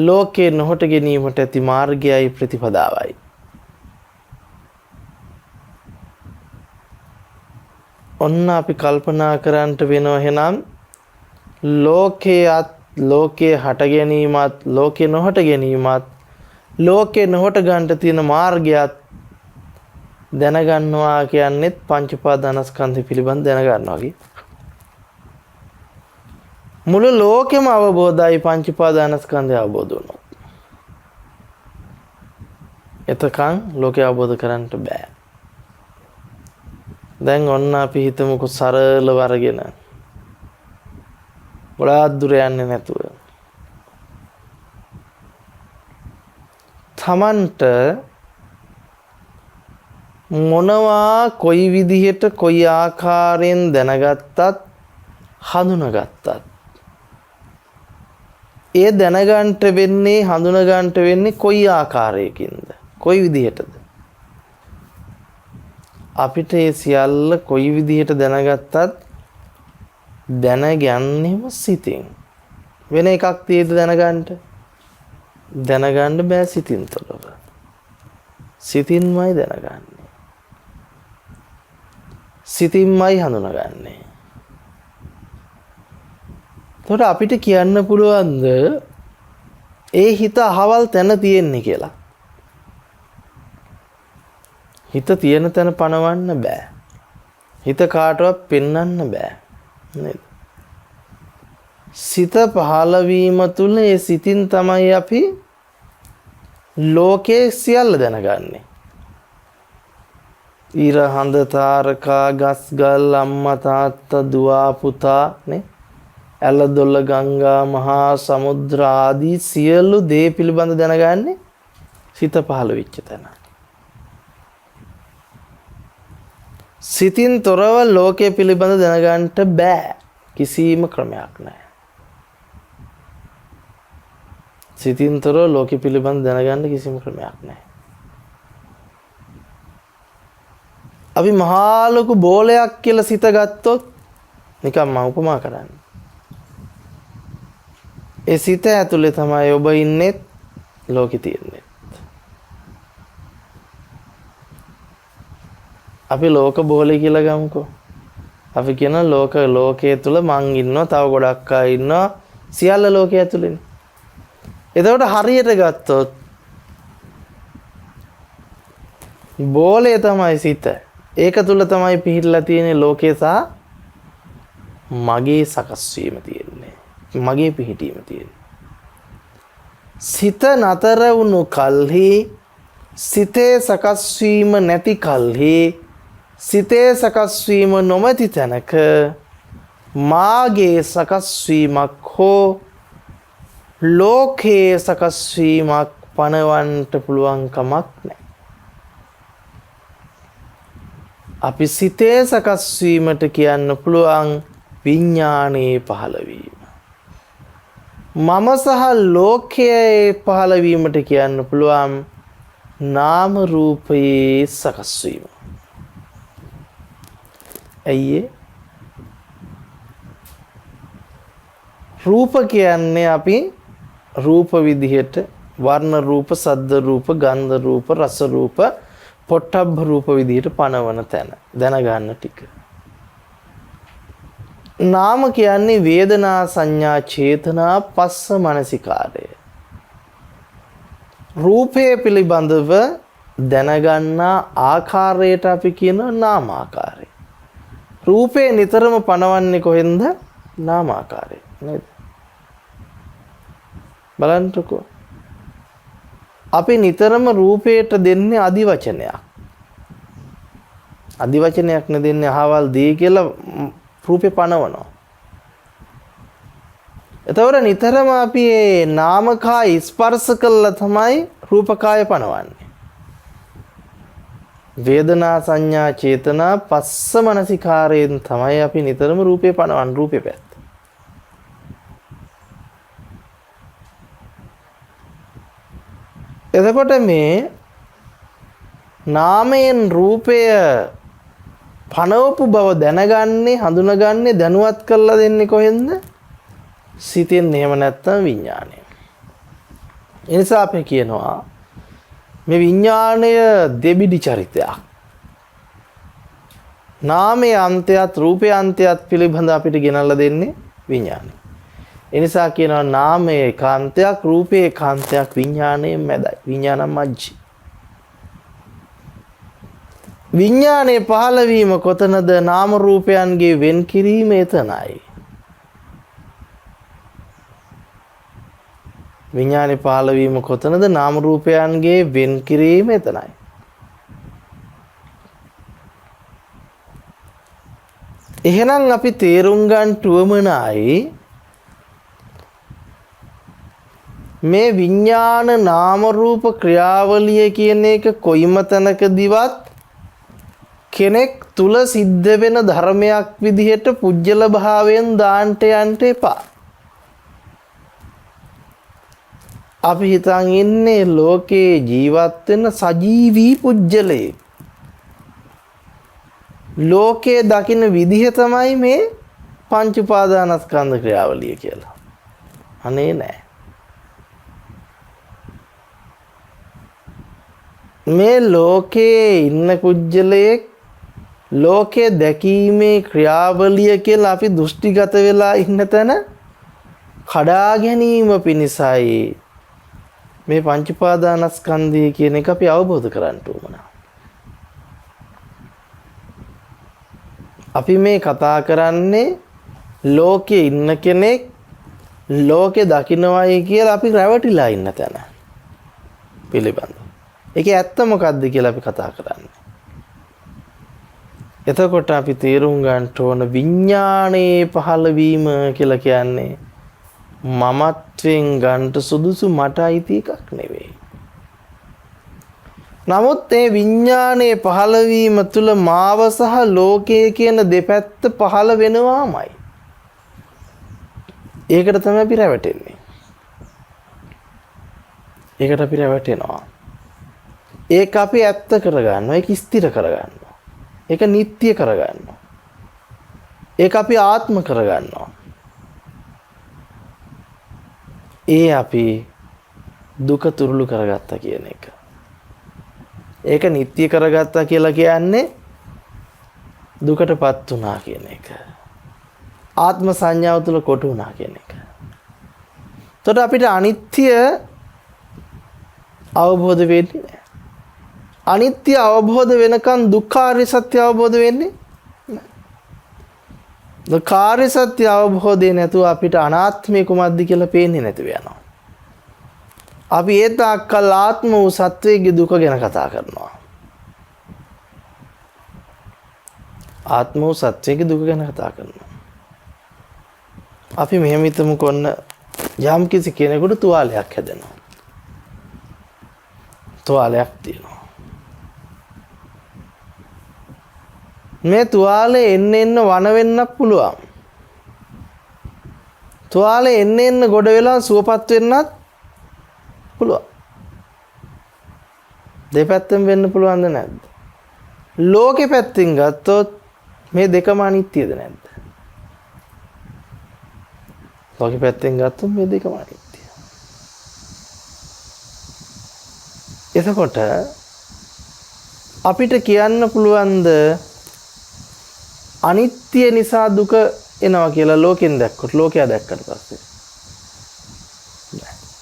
ලෝකේ නොහොට ගැනීමට ඇති මාර්ගයයි ප්‍රතිපදාවයි. ඔන්න අපි කල්පනා කරන්නට වෙනවා එහෙනම් ලෝකයේත් ලෝකේ හට ගැනීමත් ලෝකේ නොහට ගැනීමත් ලෝකේ නොහට ගන්නට තියෙන මාර්ගයත් දැනගන්නවා කියන්නේත් පංච උපාදානස්කන්ධය පිළිබඳ දැනගන්නවා වගේ. මුළු ලෝකෙම අවබෝධයි පංච උපාදානස්කන්ධය අවබෝධ වුණොත්. එතකන් ලෝකය අවබෝධ කරන්නට බෑ. දැන් ඔන්න අපි හිතමුකෝ සරලව අරගෙන ගොඩාක් දුර යන්නේ නැතුව තමන්ට මොනවා කොයි විදිහට කොයි ආකාරයෙන් දැනගත්තත් හඳුනගත්තත් ඒ දැනගන්ට වෙන්නේ හඳුනගන්ට වෙන්නේ කොයි ආකාරයකින්ද කොයි විදිහටද අපිට ඒ සියල්ල කොයි විදිහට දැනගත්තත් දැනගන්නෙම සිතින් වෙන එකක් තියෙද දැනගන්න බෑ සිතින් තොරව සිතින්මයි දැනගන්නේ සිතින්මයි හඳුනගන්නේ. එතකොට අපිට කියන්න පුළුවන්ද ඒ හිත අහවල් තැන තියෙන්නේ කියලා? හිත තියෙන තැන පනවන්න බෑ. හිත කාටවත් පෙන්වන්න බෑ. නේද? සිත පහළ වීම තුල ඒ සිතින් තමයි අපි ලෝකේ සියල්ල දැනගන්නේ. ඊර හඳ තාරකා ගස් ගල් අම්මා තාත්තා දුව පුතා නේ ඇල දොළ ගංගා මහා සමුද්‍ර ආදී සියලු දේ පිළිබඳ දැනගන්නේ සිත පහළ වෙච්ච තැන. සිතින් තොරව ලෝකයේ පිළිබඳ දැනගන්නට බෑ. කිසිම ක්‍රමයක් නැහැ. සිතින් තොරව ලෝකෙ පිළිබඳ දැනගන්න කිසිම ක්‍රමයක් නැහැ. අපි මහා ලොකු බෝලයක් කියලා සිත ගත්තොත් නිකන් මම උපමා කරන්නේ. ඒ සිත ඇතුලේ තමයි ඔබ ඉන්නේ ලෝකෙ තියෙන්නේ. අපි ලෝක බෝලේ කියලා ගමුකෝ. අපි කියන ලෝකයේ තුල මං ඉන්නවා තව ගොඩක් අය ඉන්නවා සියල්ල ලෝකයේ ඇතුලේනේ. එතකොට හරියට ගත්තොත් බෝලේ තමයි සිත. ඒක තුල තමයි පිහිටලා තියෙන්නේ ලෝකේ සහ මගේ සකස් වීම තියෙන්නේ. මගේ පිහිටීම තියෙන්නේ. සිත නතර වුණු කල්හි සිතේ සකස් වීම නැති කල්හි සිතේ සකස් වීම නොමැති තැනක මාගේ සකස් වීමක් හෝ ලෝකයේ සකස් වීමක් පනවන්නට පුළුවන් කමක් නැහැ. අපි සිතේ සකස් වීමට කියන්න පුළුවන් විඥානයේ පහළවීම. මම සහ ලෝකයේ පහළවීමට කියන්න පුළුවන් නාම රූපයේ සකස් වීම. ඇයි රූප කියන්නේ අපි රූප විදිහට වර්ණ රූප, සද්ද රූප, ගන්ධ රූප, රස රූප, පොට්ටබ්බ රූප විදිහට පනවන තැන දැනගන්න ටික. නාම කියන්නේ වේදනා සංඥා චේතනා පස්ස මනසිකාරය. රූපය පිළිබඳව දැනගන්නා ආකාරයට අපි කියන නාමාකාරය. රූපේ නිතරම පනවන්නේ කොහෙන්ද? නාමාකාරය නේද? බලන්නකෝ. අපි නිතරම රූපයට දෙන්නේ අදිවචනයක්. අදිවචනයක් නේ දෙන්නේ අහවල් දී කියලා රූපේ පනවනවා. එතකොට නිතරම අපි මේ නාමකාය ස්පර්ශ කළා තමයි රූපකාය පනවන්නේ. වේදනා සංඥා චේතනා පස්ස මනසිකාරයෙන් තමයි අපි නිතරම රූපේ පනවන්නේ රූපේ පැත්ත. එතකොට මේ නාමයෙන් රූපය පනවපු බව දැනගන්නේ හඳුනගන්නේ දැනුවත් කරලා දෙන්නේ කොහෙන්ද? සිතෙන්. එහෙම නැත්නම් විඥාණයෙන්. ඒ නිසා අපි කියනවා මේ විඥාණය දෙබිඩි චරිතයක්. නාමයේ අන්තයත් රූපයේ අන්තයත් පිළිබඳ අපිට ගෙනල්ලා දෙන්නේ විඥාණය. ඒ නිසා කියනවා නාමයේ ඒකාන්තයක් රූපයේ ඒකාන්තයක් විඥාණයෙන් මැදයි. විඥානම් මජ්ජි. විඥානයේ පහළ වීම කොතනද? නාම රූපයන්ගේ වෙන් කිරීම එතනයි. විඥානයේ පහළ වීම කොතනද? නාම රූපයන්ගේ වෙන් කිරීම එතනයි. එහෙනම් අපි තේරුම් ගන්න උවමනයි මේ විඥාන නාම රූප ක්‍රියාවලිය කියන එක කොයිම තැනකදීවත් කෙනෙක් තුල සිද්ධ වෙන ධර්මයක් විදිහට පුජ්‍යල භාවයෙන් දාන්න යන්න එපා. අපි හිතන් ඉන්නේ ලෝකේ ජීවත් වෙන සජීවී පුජ්‍යලේ. ලෝකේ දකින්න විදිහ තමයි මේ පංච උපාදානස්කන්ධ ක්‍රියාවලිය කියලා. අනේ නෑ. මේ ලෝකේ ඉන්න පුජ්‍යලේ ලෝකයේ දැකීමේ ක්‍රියාවලිය කියලා අපි දෘෂ්ටිගත වෙලා ඉන්න තැන කඩා ගැනීම පිණිසයි මේ පංච උපාදානස්කන්ධය කියන එක අපි අවබෝධ කරගන්න ඕන. අපි මේ කතා කරන්නේ ලෝකයේ ඉන්න කෙනෙක් ලෝකේ දකින්නවයි කියලා අපි රැවටිලා ඉන්න තැන පිළිබඳ. ඒකේ ඇත්ත මොකද්ද කියලා අපි කතා කරන්නේ. එතකොට අපි තේරුම් ගන්න ඕන විඥානයේ පහළ වීම කියලා කියන්නේ මමත්වෙන් ගන්න සුදුසු මට අයිති එකක් නෙවෙයි. නමුත් මේ විඥානයේ පහළ වීම තුල මාව සහ ලෝකය කියන දෙපැත්ත පහළ වෙනවාමයි. ඒකට තමයි අපි රැවටෙන්නේ. ඒකට අපි රැවටෙනවා. ඒක අපි ඇත්ත කරගන්නවා. ඒක ස්ථිර කරගන්නවා. ඒක නිට්ටය කරගන්නවා. ඒක අපි ආත්ම කරගන්නවා. ඒ අපි දුක තුරුළු කරගත්තා කියන එක. ඒක නිට්ටය කරගත්තා කියලා කියන්නේ දුකටපත් වුණා කියන එක. ආත්ම සංඥාව තුළ කොටු වුණා කියන එක. එතකොට අපිට අනිත්‍ය අවබෝධ වෙන්නේ නැහැ. අනිත්‍ය අවබෝධ වෙනකන් දුක්ඛාරිය සත්‍ය අවබෝධ වෙන්නේ නැහැ. දුක්ඛාරිය සත්‍ය අවබෝධය නැතුව අපිට අනාත්මය කුමක්ද කියලා පේන්නේ නැතුව යනවා. අපි ඒ තාක්කල් ආත්ම වූ සත්වයේ දුක ගැන කතා කරනවා. ආත්ම වූ සත්වයේ දුක ගැන කතා කරනවා. අපි මෙහෙම හිතමු කොන්න යම් කිසි කෙනෙකුට තුවාලයක් හැදෙනවා. තුවාලයක් තියෙනවා. මේ තුවාලේ එන්න වන වෙන්න පුළුවන්. තුවාලේ එන්න ගොඩ වෙලා සුවපත් වෙන්නත් පුළුවන්. දෙපැත්තෙන් වෙන්න පුළුවන්ද නැද්ද? ලෝකෙ පැත්තෙන් ගත්තොත් මේ දෙකම අනිත්‍යද නැද්ද? ලෝකෙ පැත්තෙන් ගත්තොත් මේ දෙකම අනිත්‍යයි. එතකොට අපිට කියන්න පුළුවන්ද අනිත්‍ය නිසා දුක එනවා කියලා ලෝකෙන් දැක්කොත් ලෝකයා දැක්කට පස්සේ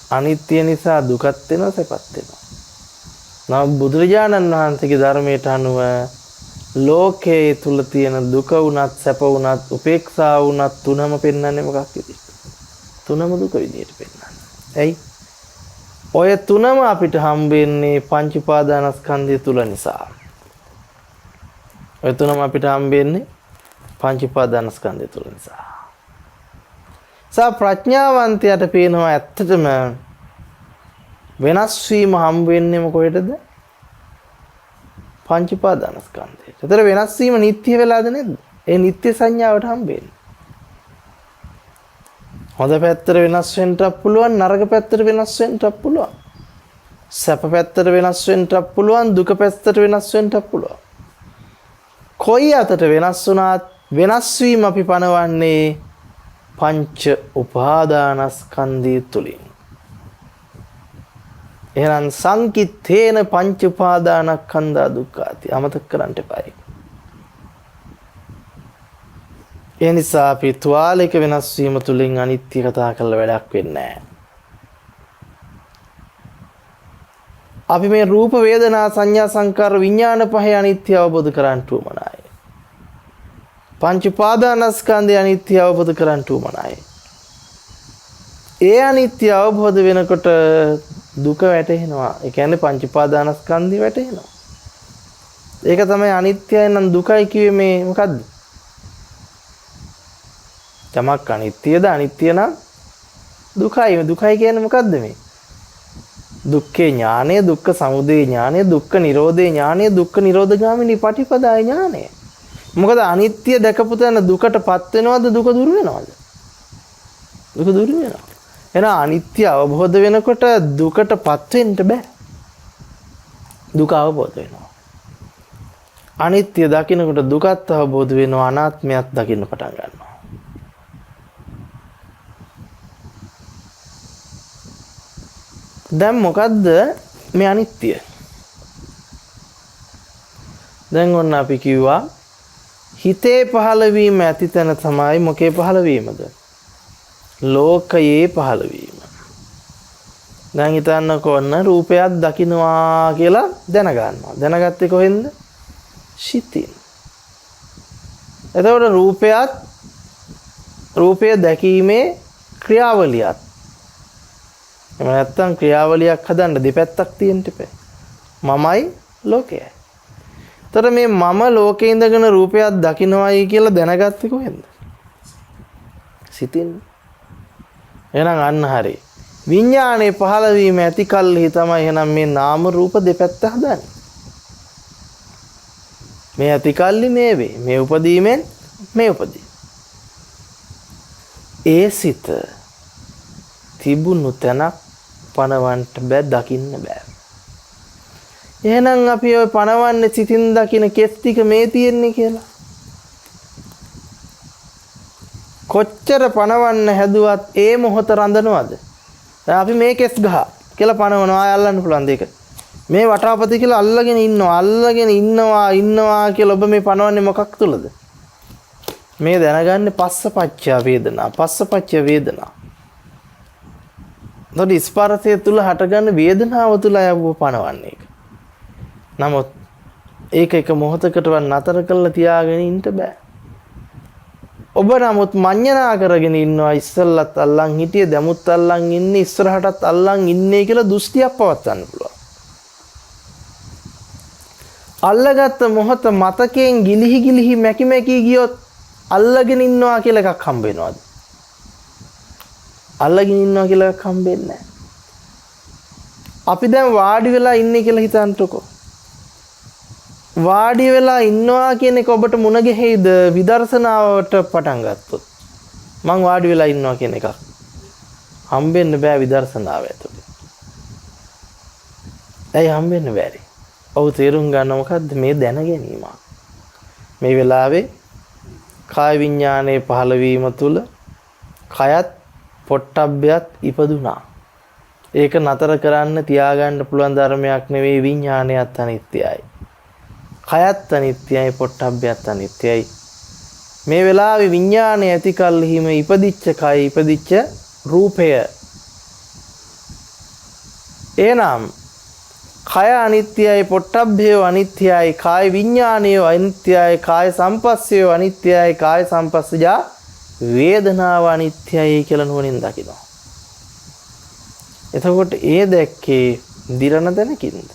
අනිත්‍ය නිසා දුකත් වෙනවා සැපත් වෙනවා. නම් බුදුරජාණන් වහන්සේගේ ධර්මයට අනුව ලෝකයේ තුල තියෙන දුක වුණත් සැප වුණත් උපේක්ෂාව වුණත් තුනම පෙන්වන්නේ මොකක් විදිහට? තුනම දුක විදිහට පෙන්වන්නේ. ඇයි? ඔය තුනම අපිට හම්බෙන්නේ පංච උපාදානස්කන්ධය තුල නිසා. ඔය තුනම අපිට හම්බෙන්නේ පංච උපාදානස්කන්ධය තුල නිසා. ප්‍රඥාවන්තයාට පේනවා ඇත්තටම වෙනස් වීම හම් වෙන්නේම කොහෙටද? පංච උපාදානස්කන්ධයට. ඒතර වෙනස් වීම නිට්ටය වෙලාද නැද්ද? ඒ නිට්ටය සංඥාවට හම්බෙන්නේ. හොඳ පැත්තට වෙනස් වෙන්නත් පුළුවන්, නරක පැත්තට වෙනස් වෙන්නත් පුළුවන්. සැප පැත්තට වෙනස් වෙන්නත් පුළුවන්, දුක පැත්තට වෙනස් වෙන්නත් පුළුවන්. කොයි අතට වෙනස් වුණත් වෙනස් වීම අපි පනවන්නේ පංච උපාදානස්කන්ධය තුලින්. එහෙනම් සංකිට්ඨේන පංච උපාදානස්කන්ධා දුක්ඛාති. අමතක කරන්න එපායි. ඒ නිසා අපි තුවාලයක වෙනස් වීම තුලින් අනිත්‍ය කතා කරලා වැඩක් වෙන්නේ නැහැ. අපි මේ රූප වේදනා සංඥා සංකාර විඥාන පහේ අනිත්‍ය අවබෝධ කරගන්න උවමනායි. පංච උපාදානස්කන්ධය අනිත්‍ය අවබෝධ කරගන්න උවමනායි. ඒ අනිත්‍ය අවබෝධ වෙනකොට දුක වැටහෙනවා. ඒ කියන්නේ පංච උපාදානස්කන්ධය වැටහෙනවා. ඒක තමයි අනිත්‍යයි නම් දුකයි කිව්වේ මේ මොකද්ද? තමක් අනිත්‍යද අනිත්‍ය නම් දුකයි. දුකයි කියන්නේ මොකද්ද මේ? දුක්ඛේ ඥානය, දුක්ඛ සමුදය ඥානය, දුක්ඛ නිරෝධේ ඥානය, දුක්ඛ නිරෝධගාමිනී පටිපදාය ඥානය. මොකද අනිත්‍ය දැකපු තැන දුකටපත් වෙනවද? දුක දුරු වෙනවද? දුක දුරු වෙනවා. එහෙනම් අනිත්‍ය අවබෝධ වෙනකොට දුකටපත් වෙන්න බෑ. දුක අවබෝධ වෙනවා. අනිත්‍ය දකින්නකොට දුකත් අවබෝධ වෙනවා, අනාත්මයත් දකින්න පටන් ගන්නවා. දැන් මොකද්ද මේ අනිත්‍ය? දැන් ඔන්න අපි කිව්වා හිතේ පහළ වීම ඇති තැන තමයි මොකේ පහළ වීමද? ලෝකයේ පහළ වීම. දැන් හිතන්නකෝ ඔන්න රූපයක් දකින්නවා කියලා දැනගන්නවා. දැනගත්තේ කොහෙන්ද? සිතින්. එතකොට රූපය දැකීමේ ක්‍රියාවලියක්. එහෙම නැත්නම් ක්‍රියාවලියක් හදන්න දෙපැත්තක් තියෙන්න ඉපේ. මමයි ලෝකයයි. ତර මේ මම ලෝකේ ඉඳගෙන රූපයක් දකින්නවයි කියලා දැනගත්තේ කොහෙන්ද? සිතින්. එහෙනම් අන්න හරි. විඥානයේ පහළ වීම ඇති කල්හි තමයි එහෙනම් මේ නාම රූප දෙපැත්ත හදන්නේ. මේ ඇති කල්ලි මේ වේ. මේ උපදීමෙන් මේ උපදී. ඒ සිත තිබුණු තැනක් පණවන්න බෑ, දකින්න බෑ. එහෙනම් අපි ඔය පණවන්නේ සිතින් දකින්න කෙස් ටික මේ තියෙන්නේ කියලා. කොච්චර පණවන්න හැදුවත් ඒ මොහොත රඳනවද? දැන් අපි මේ කෙස් ගහ කියලා පණවනවා, ආය අල්ලන්න පුළුවන් දෙක. මේ වටාපති කියලා අල්ලගෙන ඉන්නවා කියලා ඔබ මේ පණවන්නේ මොකක් තුලද? මේ දැනගන්නේ පස්සපච්චය වේදනා. පස්සපච්චය වේදනා. නොදි ස්පර්ශය තුල හටගන්න වේදනාව තුල යව පණවන්නේ ඒක. නමුත් ඒක එක මොහොතකටවත් නතර කරලා තියාගෙන ඉන්න බෑ. ඔබ නමුත් මඤ්ඤණා කරගෙන ඉන්නවා ඉස්සල්ලත් අල්ලන් හිටියේ, දැමුත් අල්ලන් ඉන්නේ, ඉස්සරහටත් අල්ලන් ඉන්නේ කියලා දෘෂ්ටියක් පවත්වන්න පුළුවන්. අල්ලගත්ත මොහොත මතකයෙන් ගිලිහි මැකි ගියොත් අල්ලගෙන ඉන්නවා කියලා එකක් හම්බ වෙනවද? අල්ලගෙන ඉන්නවා කියලා එකක් හම්බෙන්නේ නැහැ. අපි දැන් වාඩි වෙලා ඉන්නේ කියලා හිතන්නකෝ. වාඩි වෙලා ඉන්නවා කියන එක ඔබට මුණ ගැහෙයිද විදර්ශනාවට පටන් ගත්තොත්? මං වාඩි වෙලා ඉන්නවා කියන එක හම්බෙන්න බෑ විදර්ශනාව ඇතුලේ. ඇයි හම්බෙන්න බැරි? ඔව් තේරුම් ගන්න මොකද්ද මේ දැන ගැනීම. මේ වෙලාවේ කාය විඥානයේ පහළ වීම තුල කයත් පොට්ටබ්බයත් ඉපදුනා. ඒක නතර කරන්න තියාගන්න පුළුවන් ධර්මයක් නෙවෙයි. විඥානයත් අනිත්‍යයි. කයත් අනිත්‍යයි, පොට්ටබ්බයත් අනිත්‍යයි. මේ වෙලාවේ විඥානය ඇති කල්හිම ඉපදිච්ච කය, ඉපදිච්ච රූපය. එනම් කය අනිත්‍යයි, පොට්ටබ්බය අනිත්‍යයි, කාය විඥානය අනිත්‍යයි, කාය සංපස්සය අනිත්‍යයි, කාය සංපස්සජා වේදනාව අනිත්‍යයි කියලා නුවණින් දකිනවා. එතකොට ඒ දැක්කේ දිරණ තැනකින්ද?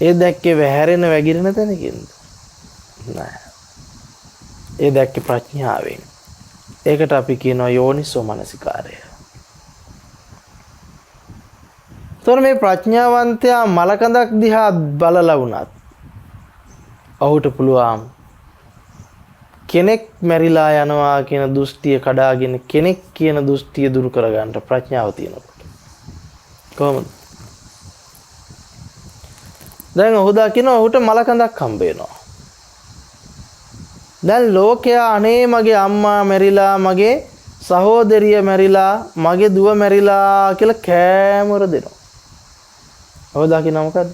ඒ දැක්කේ වැහැරෙන වැగిරෙන තැනකින්ද? නෑ. ඒ දැක්කේ ප්‍රඥාවෙන්. ඒකට අපි කියනවා යෝනිසෝ මනසිකාරය. තොර මේ ප්‍රඥාවන්තයා මලකඳක් දිහා බලලා වුණත් ඔහුට පුළුවන් කෙනෙක් මැරිලා යනවා කියන දෘෂ්ටිය කඩාගෙන කෙනෙක් කියන දෘෂ්ටිය දුරු කරගන්න ප්‍රඥාව තියෙනකොට. කොහොමද? දැන් ඔහු දකිනවා ඔහුට මලකඳක් හම්බ වෙනවා. දැන් ලෝකයා අනේ මගේ අම්මා මැරිලා, මගේ සහෝදරිය මැරිලා, මගේ දුව මැරිලා කියලා කෑමොර දෙනවා. ඔහු දකිනවා මොකද්ද?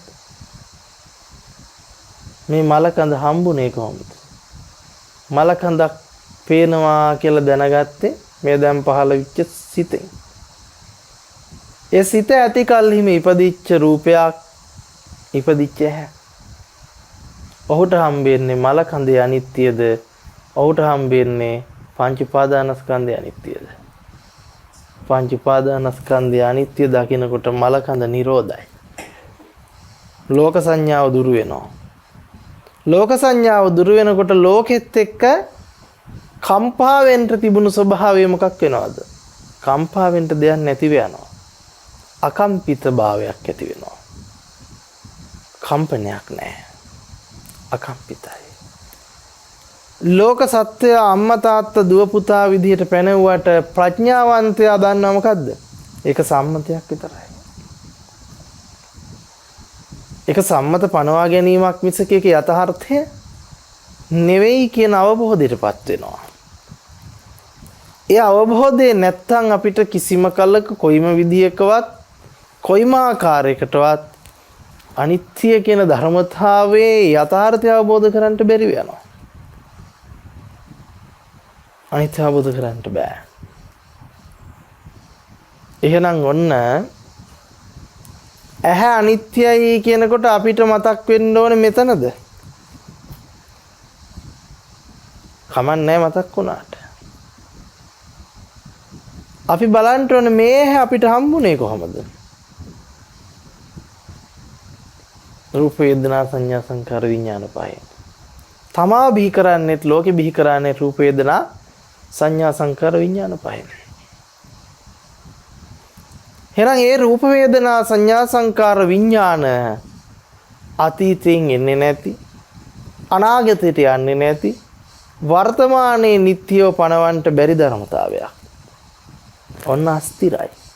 මේ මලකඳ හම්බුනේ කොහොමද? මලකඳක් පේනවා කියලා දැනගත්තේ මේ දැන් පහළ වෙච්ච සිතෙන්. ඒ සිත ඇති කල්හිම ඉපදිච්ච රූපයක්, ඉපදිච්ච ඇහැ. ඔහුට හම්බෙන්නේ මලකඳේ අනිත්‍යද? ඔහුට හම්බෙන්නේ පංච උපාදානස්කන්ධය අනිත්‍යද? පංච උපාදානස්කන්ධය අනිත්‍ය දකිනකොට මලකඳ නිරෝධයි. ලෝක සංඥාව දුරු වෙනවා. ලෝක සංඥාව දුරු වෙනකොට ලෝකෙත් එක්ක කම්පා වෙන්න තිබුණු ස්වභාවය මොකක් වෙනවද? කම්පා වෙන්න දෙයක් නැතිව යනවා. අකම්පිත භාවයක් ඇති වෙනවා. කම්පනයක් නැහැ. අකම්පිතයි. ලෝක සත්‍ය අම්මා තාත්තා දුව පුතා විදිහට පැනෙව්වට ප්‍රඥාවන්තයා දන්නවා මොකද්ද? ඒක සම්මතයක් විතරයි. ඒක සම්මත පනවා ගැනීමක් මිසක ඒක යථාර්ථය නෙවෙයි කියන අවබෝධයටපත් වෙනවා. ඒ අවබෝධය නැත්තම් අපිට කිසිම කලක කොයිම විදියකවත් කොයිම ආකාරයකටවත් අනිත්‍ය කියන ධර්මතාවයේ යථාර්ථය අවබෝධ කරගන්න බැරි වෙනවා. අනිත්‍ය අවබෝධ කරගන්න බෑ. එහෙනම් ඔන්න ඇහැ අනිත්‍යයි කියනකොට අපිට මතක් වෙන්න ඕනේ මෙතනද? කමන්නේ මතක් වුණාට. අපි බලන්න ඕනේ මේ ඇහැ අපිට හම්බුනේ කොහොමද? රූප වේදනා සංඥා සංකාර විඥාන පහෙන්. තමා බිහි කරන්නේ ලෝකෙ බිහි කරන්නේ රූප වේදනා සංඥා සංකාර විඥාන පහෙන්. එහෙනම් ඒ රූප වේදනා සංඥා සංකාර විඥාන අතීතයෙන් එන්නේ නැති, අනාගතයට යන්නේ නැති, වර්තමානයේ නිට්ටියව පණවන්නට බැරි ධර්මතාවයක්. ඔන්න අස්තිරයි.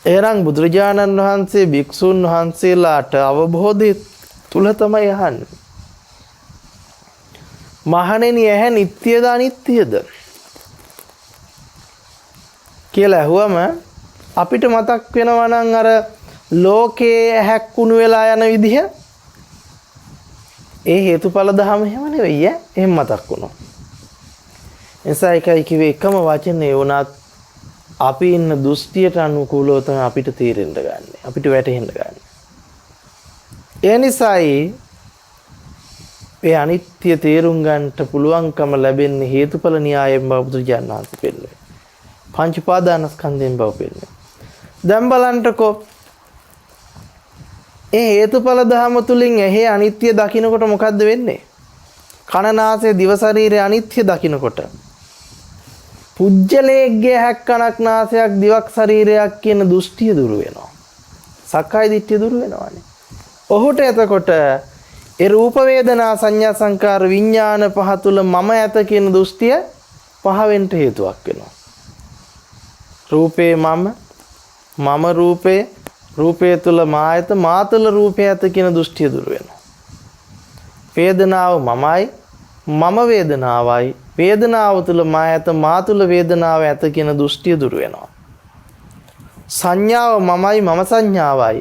එහෙනම් බුදුරජාණන් වහන්සේ භික්ෂුන් වහන්සේලාට අවබෝධය තුල තමයි අහන්නේ. මහණෙනි ඇහැ නිට්ටියද අනිත්‍යද කියලා ඇහුවම අපිට මතක් වෙනවා නම් අර ලෝකේ ඇහැක් කුණු වෙලා යන විදිහ. ඒ හේතුඵල ධම එහෙම නෙවෙයි ඈ. එහෙම මතක් වුණා. එසා එකයි කිව්වේ එකම වචනේ වුණත් අපි ඉන්න දෘෂ්ටියට අනුකූලව තමයි අපිට තීරෙන්න ගන්න. අපිට වැටහෙන්න ගන්න. ඒ නිසායි මේ අනිත්‍ය තේරුම් ගන්නට පුළුවන්කම ලැබෙන්නේ හේතුඵල න්‍යායයෙන් බව බුදුරජාණන් වහන්සේ පෙන්නනවා. පංච උපාදානස්කන්ධයෙන් බව පෙන්නනවා. දැන් බලන්නකෝ ඒ හේතුඵල ධම තුලින් එහි අනිත්‍ය දකින්නකොට මොකද්ද වෙන්නේ? කන නාසය දිව ශරීරය අනිත්‍ය දකින්නකොට පුජ්‍යලේග්ගේ හැක්කනක් නාසයක් දිවක් ශරීරයක් කියන දෘෂ්ටිය දුරු වෙනවා. සක්කාය දිට්ඨිය දුරු වෙනවානේ. ඔහුට එතකොට ඒ රූප වේදනා සංඥා සංකාර විඥාන පහ තුල මම ඇත කියන දෘෂ්ටිය පහ වෙන්න හේතුවක් වෙනවා. රූපේ මම රූපේ, රූපේ තුල මා ඇත, මා තුල රූපේ ඇත කියන දෘෂ්ටිය දුරු වෙනවා. වේදනාව මමයි, මම වේදනාවයි, වේදනාව තුල මා ඇත, මා තුල වේදනාව ඇත කියන දෘෂ්ටිය දුරු වෙනවා. සංඥාව මමයි, මම සංඥාවයි,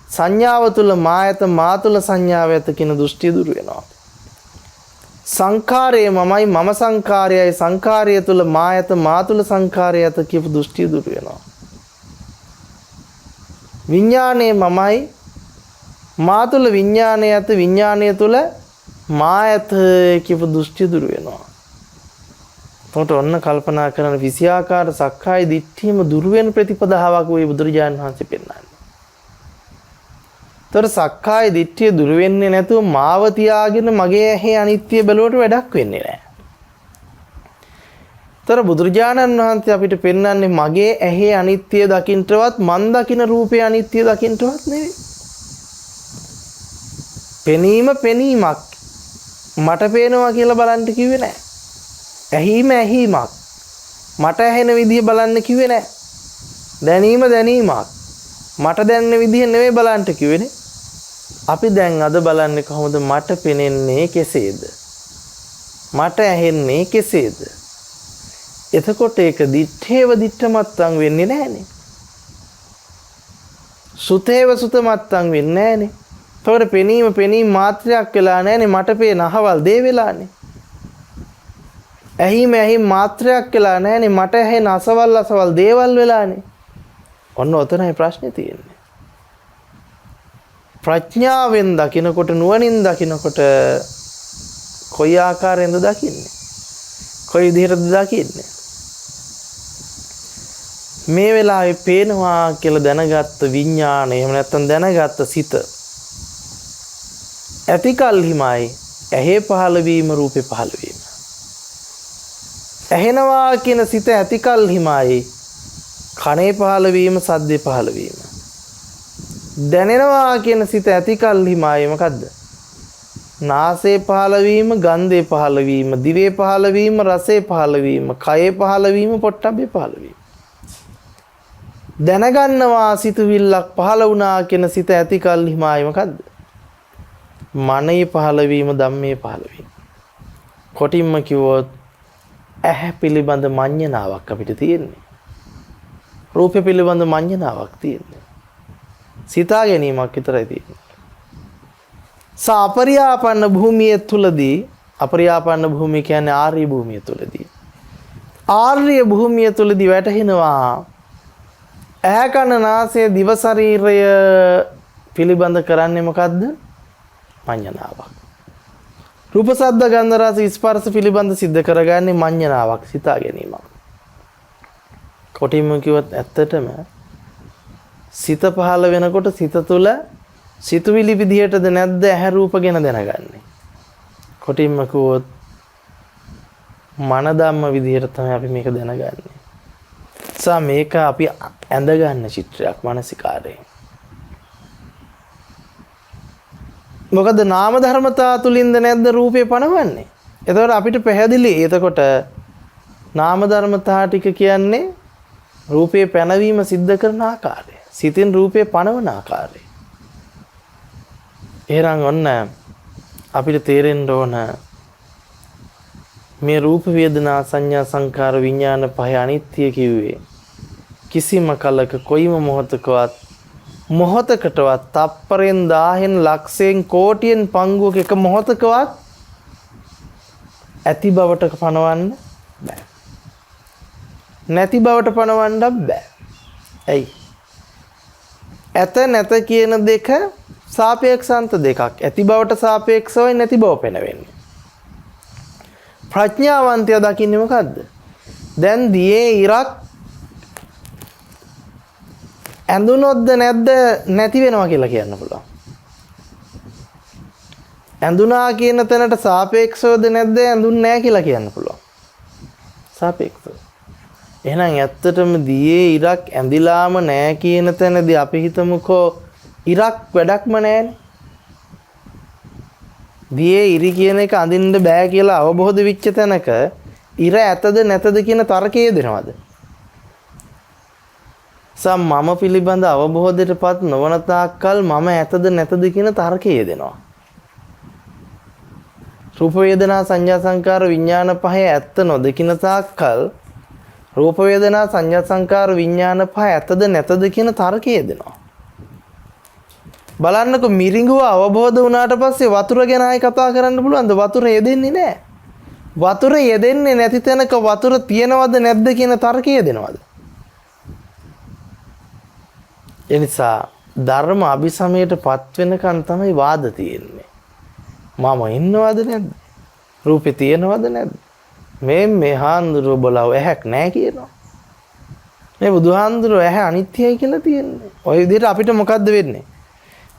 සංඥාව තුල මා ඇත, මා තුල සංඥාව ඇත කියන දෘෂ්ටිය දුරු වෙනවා. සංඛාරය මමයි, මම සංඛාරයයි, සංඛාරය තුල මා ඇත, මා තුල සංඛාරය ඇත කියපු දෘෂ්ටිය දුරු වෙනවා. විඥානය මමයි, මා තුල විඥානය ඇත, විඥානය තුල මා ඇත කියපු දෘෂ්ටිය දුරු වෙනවා. එතකොට ඔන්න කල්පනා කරන විෂයාකාර සක්කාය දිට්ඨියම දුරු වෙන ප්‍රතිපදාවක් වූ බුදුරජාණන් වහන්සේ පෙන්නන්නේ. එතකොට සක්කාය දිට්ඨිය දුරු වෙන්නේ නැතුව මාව තියාගෙන මගේ ඇහි අනිත්‍ය බැලුවට වැඩක් වෙන්නේ නැහැ. එතකොට බුදුරජාණන් වහන්සේ අපිට පෙන්වන්නේ මගේ ඇහි අනිත්‍ය දකින්නටවත් මන් දකින රූපේ අනිත්‍ය දකින්නටවත් නෙවෙයි. පෙනීමක් මට පේනවා කියලා බලන්න කිව්වේ නැහැ. ඇහිීමක් මට ඇහෙන විදිහ බලන්න කිව්වේ නැහැ. දැනීමක් මට දැනෙන විදිහ නෙවෙයි බලන්න කිව්වේනේ. අපි දැන් අද බලන්නේ කොහොමද මට පෙනෙන්නේ කෙසේද? මට ඇහෙන්නේ කෙසේද? එතකොට ඒක දිත්තේව දිත්තමත්තන් වෙන්නේ නැහනේ. සුතේව සුතමත්තන් වෙන්නේ නැහනේ. එතකොට පෙනීම මාත්‍රයක් වෙලා නැහනේ. මට පේන අහවල් දේ වෙලානේ. ඇහිම මාත්‍රයක් වෙලා නැහනේ. මට ඇහෙන අසවල් දේවල් වෙලානේ. ඔන්න ඔතනයි ප්‍රශ්නේ තියෙන්නේ. ප්‍රඥාවෙන් දකිනකොට නුවණින් දකිනකොට කොයි ආකාරයෙන්ද දකින්නේ? කොයි විදිහටද දකින්නේ? මේ වෙලාවේ පේනවා කියලා දැනගත්ත විඥාණය එහෙම නැත්නම් දැනගත්ත සිත ඇතිකල්හිමයි ඇහි පහළ වීම රූපේ පහළ වීම. ඇහෙනවා කියන සිත ඇතිකල්හිමයි කනේ පහළ වීම සද්දේ පහළ වීම. දැනෙනවා කියන සිත ඇතිකල්හිමයි මොකද්ද? නාසයේ පහළ වීම, ගන්ධයේ පහළ වීම, දිවේ පහළ වීම, රසයේ පහළ වීම, කයේ පහළ වීම, පොට්ටබ්බේ පහළ වීම. දැනගන්නවා සිතුවිල්ලක් පහළ වුණා කියන සිත ඇතිකල්හිමයි මොකද්ද? මනයේ පහළ වීම, ධම්මයේ පහළ වීම. කොටින්ම කිව්වොත් ඇහැ පිළිබඳ මඤ්ඤණාවක් අපිට තියෙන්නේ. රූපය පිළිබඳ මඤ්ඤණාවක් තියෙන්නේ. සිතා ගැනීමක් විතරයි තියෙන්නේ. අපරියාපන්න භූමිය තුලදී අපරියාපන්න භූමිය කියන්නේ ආර්ය භූමිය තුලදී. ආර්ය භූමිය තුලදී වැටහෙනවා ඇහැ කන නාසය දිව ශරීරය පිළිබඳ කරන්නේ මොකද්ද? මඤ්ඤණාවක්. රූප ශබ්ද ගන්ධ රස ස්පර්ශ පිළිබඳ සිද්ධ කරගන්නේ මඤ්ඤණාවක්, සිතා ගැනීමක්. කොටින්ම කිව්වොත් ඇත්තටම සිත පහළ වෙනකොට සිත තුළ සිතුවිලි විදියටද නැද්ද ඇහැ රූප ගැන දැනගන්නේ? කොටින්ම කිව්වොත් මන ධම්ම විදියට තමයි අපි මේක දැනගන්නේ. මේක අපි ඇඳ ගන්න චිත්‍රයක් මානසිකාරයෙන්. මොකද නාම ධර්මතා තුලින්ද නැද්ද රූපේ පනවන්නේ? එතකොට අපිට පැහැදිලි. එතකොට නාම ධර්මතා ටික කියන්නේ රූපේ පැනවීම සිද්ධ කරන ආකාරය. සිතින් රූපේ පනවන ආකාරය. එහෙනම් ඔන්න අපිට තේරෙන්න ඕන මේ රූප වේදනා සංඥා සංකාර විඥාන පහ අනිත්‍ය කිව්වේ කිසිම කලක කොයිම මොහොතකටවත් තප්පරෙන් 1000න් ලක්ෂයෙන් කෝටියෙන් පංගුවක එක මොහොතකවත් ඇති බවට පනවන්න බෑ. නැති බවට පනවන්න බෑ. ඇයි? ඇත නැත කියන දෙක සාපේක්ෂාන්ත දෙකක්. ඇති බවට සාපේක්ෂවයි නැති බව පෙනෙන්නේ. ප්‍රඥාවන්තය දකින්නේ මොකද්ද? දැන් දියේ ඉරක් ඇඳුනොත්ද නැද්ද නැති වෙනවා කියලා කියන්න පුළුවන්. ඇඳුනා කියන තැනට සාපේක්ෂවද නැද්ද ඇඳුන්නේ නැහැ කියලා කියන්න පුළුවන්. සාපේක්ෂව. එහෙනම් ඇත්තටම දියේ ඉරක් ඇඳිලාම නැහැ කියන තැනදී අපි හිතමුකෝ ඉරක් වැඩක්ම නැහැනේ. දියේ ඉරි කියන එක අඳින්න බෑ කියලා අවබෝධ වෙච්ච තැනක ඉර ඇතද නැතද කියන තර්කය දෙනවද? මම පිළිබඳ අවබෝධයටපත් නොවන තාක්කල් මම ඇතද නැතද කියන තර්කය දෙනවා. රූප වේදනා සංඥා සංකාර විඥාන පහේ ඇත්ත නොදකින තාක්කල් රූප වේදනා සංඥා සංකාර විඥාන පහ ඇතද නැතද කියන තර්කය දෙනවා. බලන්නකො මිරිඟුව අවබෝධ වුණාට පස්සේ වතුර ගැන ආයි කතා කරන්න පුළුවන්ද? වතුර යෙදෙන්නේ නැහැ. වතුර යෙදෙන්නේ නැති තැනක වතුර තියනවද නැද්ද කියන තර්කය දෙනවද? එනිසා ධර්ම අභිසමයටපත් වෙනකන් තමයි වාද තියෙන්නේ. මම ඉන්නවද නැද්ද? රූපේ තියනවද නැද්ද? මේ හාන්දුරුව බලව ඇහැක් නැහැ කියනවා. මේ බුදුහාන්දුරුව ඇහැ අනිත්‍යයි කියලා තියෙන්නේ. ওই විදිහට අපිට මොකද්ද වෙන්නේ?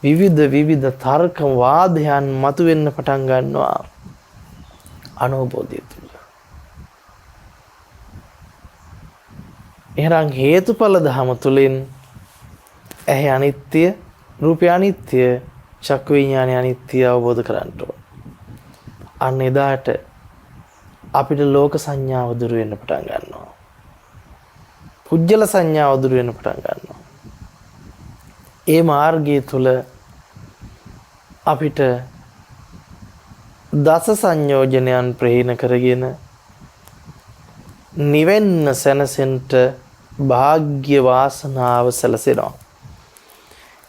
විවිධ තර්ක වාදයන් මතුවෙන්න පටන් ගන්නවා අනුබෝධය තුල. එහෙනම් හේතුඵල ධම තුලින් ඇහැ අනිත්‍ය, රූපය අනිත්‍ය, චක්කු විඥානය අනිත්‍ය අවබෝධ කරගන්න ඕන. අන්න එදාට අපිට ලෝක සංඥාව දුර වෙන්න පටන් ගන්නවා. පුජ්‍යල සංඥාව දුර වෙන්න පටන් ගන්නවා. ඒ මාර්ගය තුල අපිට දස සංයෝජනයන් ප්‍රහීන කරගෙන නිවෙන්න සැනසෙන්ට භාග්‍ය වාසනාව සැලසෙනවා.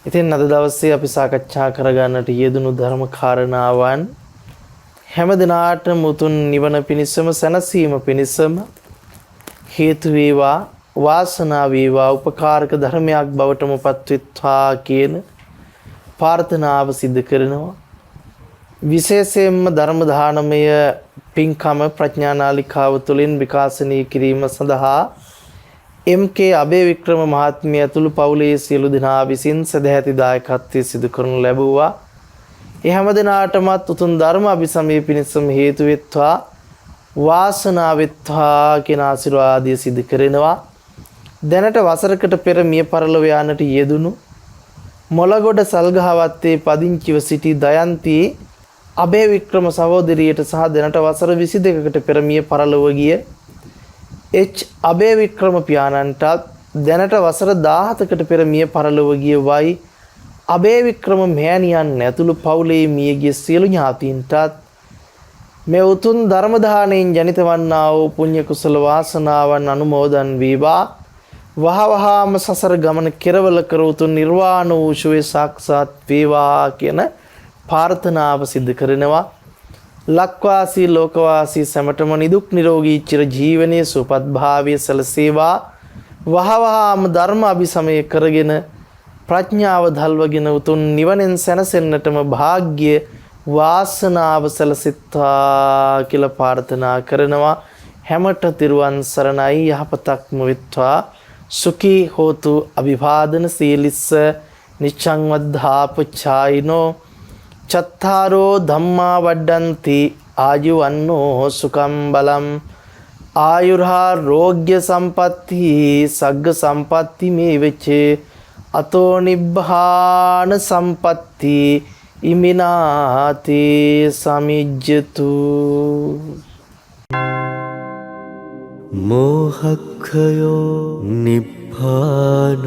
ඉතින් අද දවසේ අපි සාකච්ඡා කරගන්නට යෙදුණු ධර්ම කාරණාවන් හැම දිනාටම උතුම් නිවන පිණිසම සැනසීම පිණිසම හේතු වේවා, වාසනාව වේවා, උපකාරක ධර්මයක් බවටම පත්වෙත්වා කියන ප්‍රාර්ථනාව සිදු කරනවා. විශේෂයෙන්ම ධර්ම දානමය පින්කම ප්‍රඥා නාලිකාව තුළින් විකාශනය කිරීම සඳහා එම්.කේ. අබේවික්‍රම මහත්මිය ඇතුළු පවුලේ සියලු දෙනා විසින් සදැහැති දායකත්වය සිදු කරනු ලැබුවා. ඒ හැම දිනාටමත් උතුම් ධර්ම අභිසමය පිණිසම හේතු වෙත්වා, වාසනාව වෙත්වා කියන ආශිර්වාදය සිදු කරනවා. දැනට වසරකට පෙර මිය පරලොව යානට යෙදුණු මොළගොඩ සල්ගහවත්තේ පදිංචිව සිටි දයන්ති අබේවික්‍රම සහෝදරියට සහ දැනට වසර 22කට පෙර මිය පරලොව ගිය එච් අබේවික්‍රම පියාණන්ටත් දැනට වසර 17කට පෙර මිය පරලොව ගිය වයි අබේවික්‍රම මෑණියන් ඇතුළු පවුලේ මියගිය සියලු ඥාතීන්ටත් මේ උතුම් ධර්ම දාණයෙන් ජනිත වන්නා වූ පුණ්‍ය කුසල වාසනාවන් අනුමෝදන් වේවා. වහවහාම සසර ගමන කෙරවල කර උතුම් නිර්වාණ වූ සුවේ සාක්ෂාත් වේවා කියන ප්‍රාර්ථනාව සිදු කරනවා. ලක්වාසී ලෝකවාසී සැමටම නිදුක් නිරෝගී චිර ජීවනයේ සුවපත් භාවය සැලසේවා. වහවහාම ධර්ම අභිසමය කරගෙන ප්‍රඥාව ධල්වගෙන උතුම් නිවනෙන් සැනසෙන්නටම භාග්‍ය වාසනාව සැලසෙත්වා කියලා ප්‍රාර්ථනා කරනවා. හැමට තිරුවන් සරණයි. යහපතක්ම වෙත්වා. සුඛී හෝතු අභිවාදන සීලිස්ස නිච්ඡං වද්ධාපචායිනෝ චත්තාරෝ ධම්මා වඩ්ඩಂತಿ ආයුවන්නෝ සුඛං බලං ආයුරාෝග්‍ය සම්පatti සග්ග සම්පatti මේ වෙච්චේ අතෝ නිබ්බාන සම්පatti ඉමිනාති සමිජ්ජතු. මෝහක්ඛයෝ නිබ්බානං